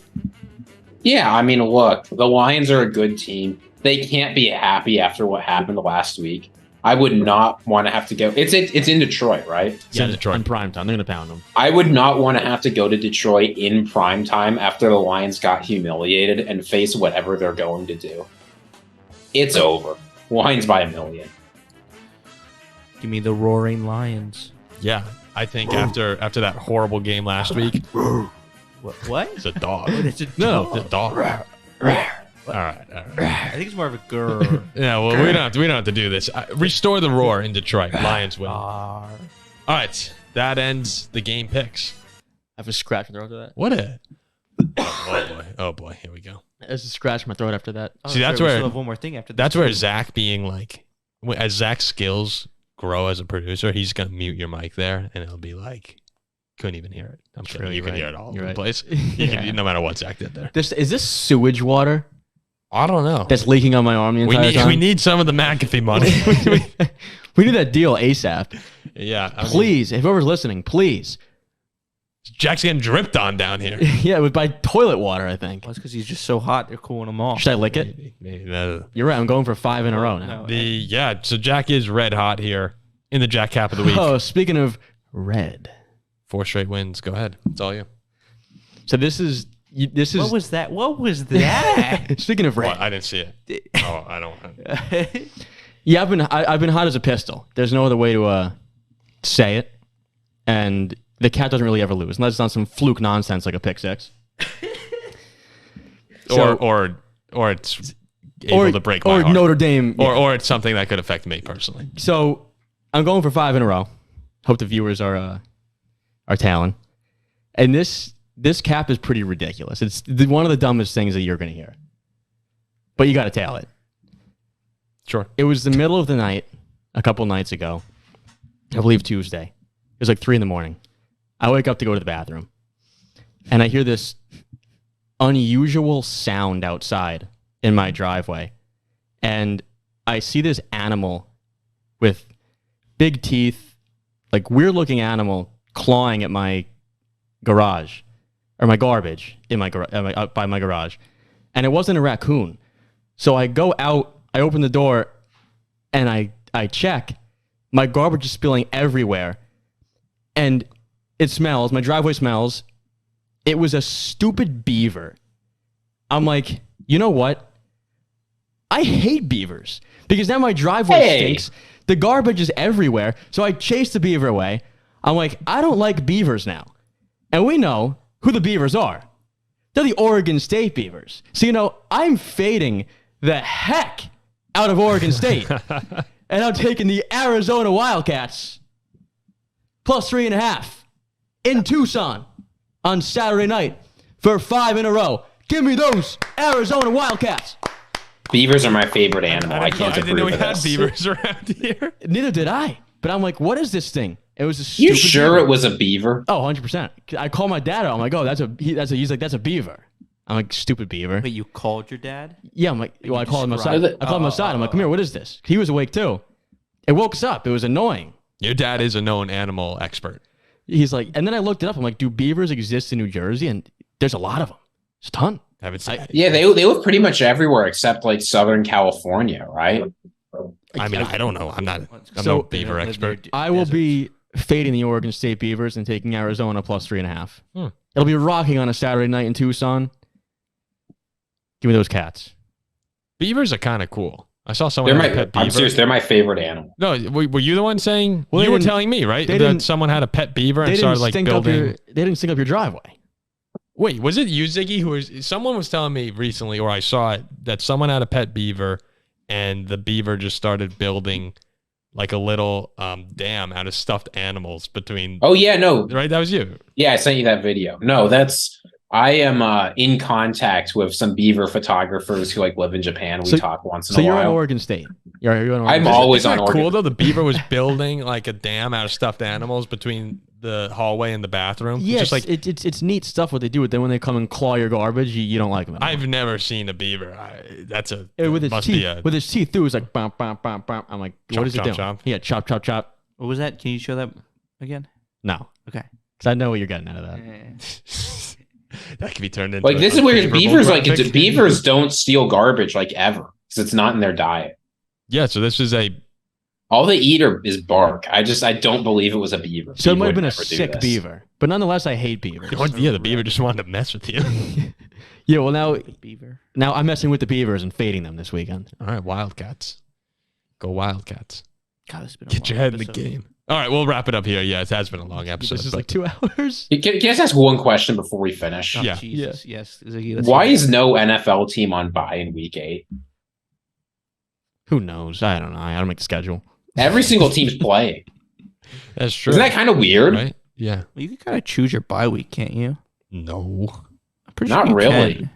Yeah, I mean, look, the Lions are a good team. They can't be happy after what happened last week. I would not want to have to go. It's in Detroit, right? It's in Detroit. In primetime. They're going to pound them. I would not want to have to go to Detroit in primetime after the Lions got humiliated and face whatever they're going to do. It's over. Lions by 1 million. Give me the Roaring Lions. Yeah, I think after that horrible game last week. What? It's a dog. It's a No, it's a dog. All right. I think it's more of a girl. Yeah, well, we don't have to do this. Restore the roar in Detroit. Lions win. Ah. All right, that ends the game picks. I have a scratch in my throat after that. What a... Oh, boy. Here we go. There's a scratch in my throat after that. See, that's we where... still have one more thing after this. That's where Zach being like... As Zach's skills grow as a producer, he's going to mute your mic there, and it'll be like... Couldn't even hear it. I'm sure you can hear it all over the place. No matter what Zach did there. Is this sewage water? I don't know. That's leaking on my arm the entire time? We need some of the McAfee money. We need that deal ASAP. Yeah. Please, if whoever's listening, please. Jack's getting dripped on down here. Yeah, with by toilet water, I think. Well, it's because he's just so hot, they're cooling him off. Should I lick it? Maybe. You're right. I'm going for 5 in a row now. So Jack is red hot here in the Jack Cap of the Week. Oh, speaking of red. 4 straight wins. Go ahead. It's all you. So this is. What was that? What was that? Speaking of red. Well, I didn't see it. Oh, I don't. Yeah, I've been hot as a pistol. There's no other way to say it. And the cat doesn't really ever lose unless it's on some fluke nonsense like a pick six. or it's able to break my heart. Or Notre Dame. Or it's something that could affect me personally. So I'm going for 5 in a row. Hope the viewers are tailing. And this cap is pretty ridiculous. It's one of the dumbest things that you're going to hear. But you got to tail it. Sure. It was the middle of the night a couple nights ago. I believe Tuesday. It was like 3 a.m. I wake up to go to the bathroom. And I hear this unusual sound outside in my driveway. And I see this animal with big teeth, like weird looking animal clawing at my garage or my garbage in my by my garage. And it wasn't a raccoon. So I go out, I open the door and I check. My garbage is spilling everywhere. And it smells. My driveway smells. It was a stupid beaver. I'm like, you know what? I hate beavers because now my driveway stinks. The garbage is everywhere. So I chase the beaver away. I'm like, I don't like beavers now. And we know who the beavers are. They're the Oregon State Beavers. So, I'm fading the heck out of Oregon State. And I'm taking the Arizona Wildcats plus 3.5 in Tucson on Saturday night for 5 in a row. Give me those Arizona Wildcats. Beavers are my favorite animal. I can't didn't know approve we of had this. beavers around here. Neither did I. But I'm like, what is this thing? It was a stupid You sure beaver. it was a beaver? Oh, 100%. I call my dad out. I'm like, oh, he's like, that's a beaver. I'm like, stupid beaver. Wait, you called your dad? Yeah, I'm like, well, I called him outside. described I called him outside. I'm like, come here, what is this? He was awake too. It woke us up. It was annoying. Your dad is a known animal expert. He's like, and then I looked it up. I'm like, do beavers exist in New Jersey? And there's a lot of them. It's a ton. Haven't seen it. Yeah, they live pretty much everywhere except like Southern California, right? I mean, I don't know. I'm no So- beaver expert. I will be fading the Oregon State Beavers and taking Arizona plus 3.5. Hmm. It'll be rocking on a Saturday night in Tucson. Give me those cats. Beavers are kind of cool. I saw They're someone my. had a pet beaver. I'm serious. They're my favorite animal. No, were you the one saying? Well, you they were didn't- telling me, right? they That didn't- someone had a pet beaver and They started didn't like stink up building. they didn't stink up your driveway. Wait, was it you, Ziggy? Someone was telling me recently, or I saw it, that someone had a pet beaver, and the beaver just started building like a little dam out of stuffed animals between. Oh yeah, no, Right, that was you. yeah, I sent you that video. No, I am in contact with some beaver photographers who like live in Japan. We So- talk once in So a you're while. on Oregon State. You're on Oregon I'm State. always Isn't on that Oregon. cool though? The beaver was building like a dam out of stuffed animals between the hallway and the bathroom. Yes, Just like it's neat stuff what they do. But then when they come and claw your garbage, you don't like them. anymore. I've never seen a beaver. With his must teeth, be a with his teeth through, it's like bam, bam, bam, bam. I'm like, Chop, what is it chop, doing? chop. Yeah, chop, chop, chop. What was that? Can you show that again? No, Okay. because I know what you're getting out of that. that could be turned into Like this is a weird. favorable Beavers graphic. beavers don't steal garbage like ever because it's not in their diet. Yeah, so this is a All they eat is bark. I don't believe it was a beaver. So it People might have would been a never do sick this. beaver, but nonetheless, I hate beavers. yeah. The beaver just wanted to mess with you. Yeah, well Beaver. now I'm messing with the beavers and fading them this weekend. All right, Wildcats, go Wildcats. God, this has been a Get your long head in the episode. game. All right, we'll wrap it up here. Yeah, it has been a long episode. This is but- like 2 hours. Can I just ask one question before we finish? Oh, Yeah. Jesus. Yes. Ziggy, let's Why hear it. is no NFL team on bye in week 8? Who knows? I don't know. I don't make the schedule. Every single team's playing. that's true. Isn't that kind of weird? right? Yeah. Well, you can kind of choose your bye week, can't you? No. I'm pretty Not sure you really. can.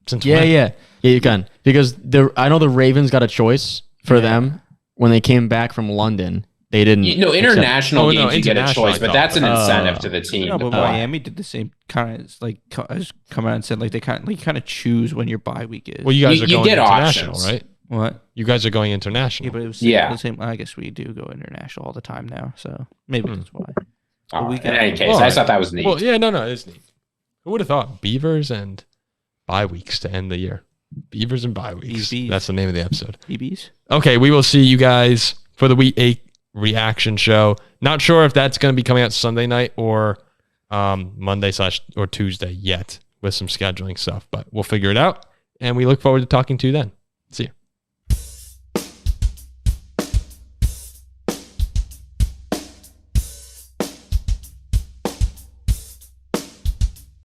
Since Yeah, when? yeah, you can because I know the Ravens got a choice for them when they came back from London. They didn't. International Oh, games no, you get a international, choice, I but thought. that's an incentive to the team. No, to but play. Miami did the same kind of like just come out and said like they kind of choose when your bye week is. Well, you guys You- are you going get international, options. right? What? You guys are going international. Yeah, but it was Yeah. the same. I guess we do go international all the time now, so maybe that's why. All we right. got- In any case, Well, I just thought that was neat. Well, yeah, no, it's neat. Who would have thought Beavers and bye weeks to end the year? Beavers and bye weeks. BBs. That's the name of the episode. BBs. Okay, we will see you guys for the Week 8 reaction show. Not sure if that's going to be coming out Sunday night or Monday / or Tuesday yet with some scheduling stuff, but we'll figure it out. And we look forward to talking to you then. See you.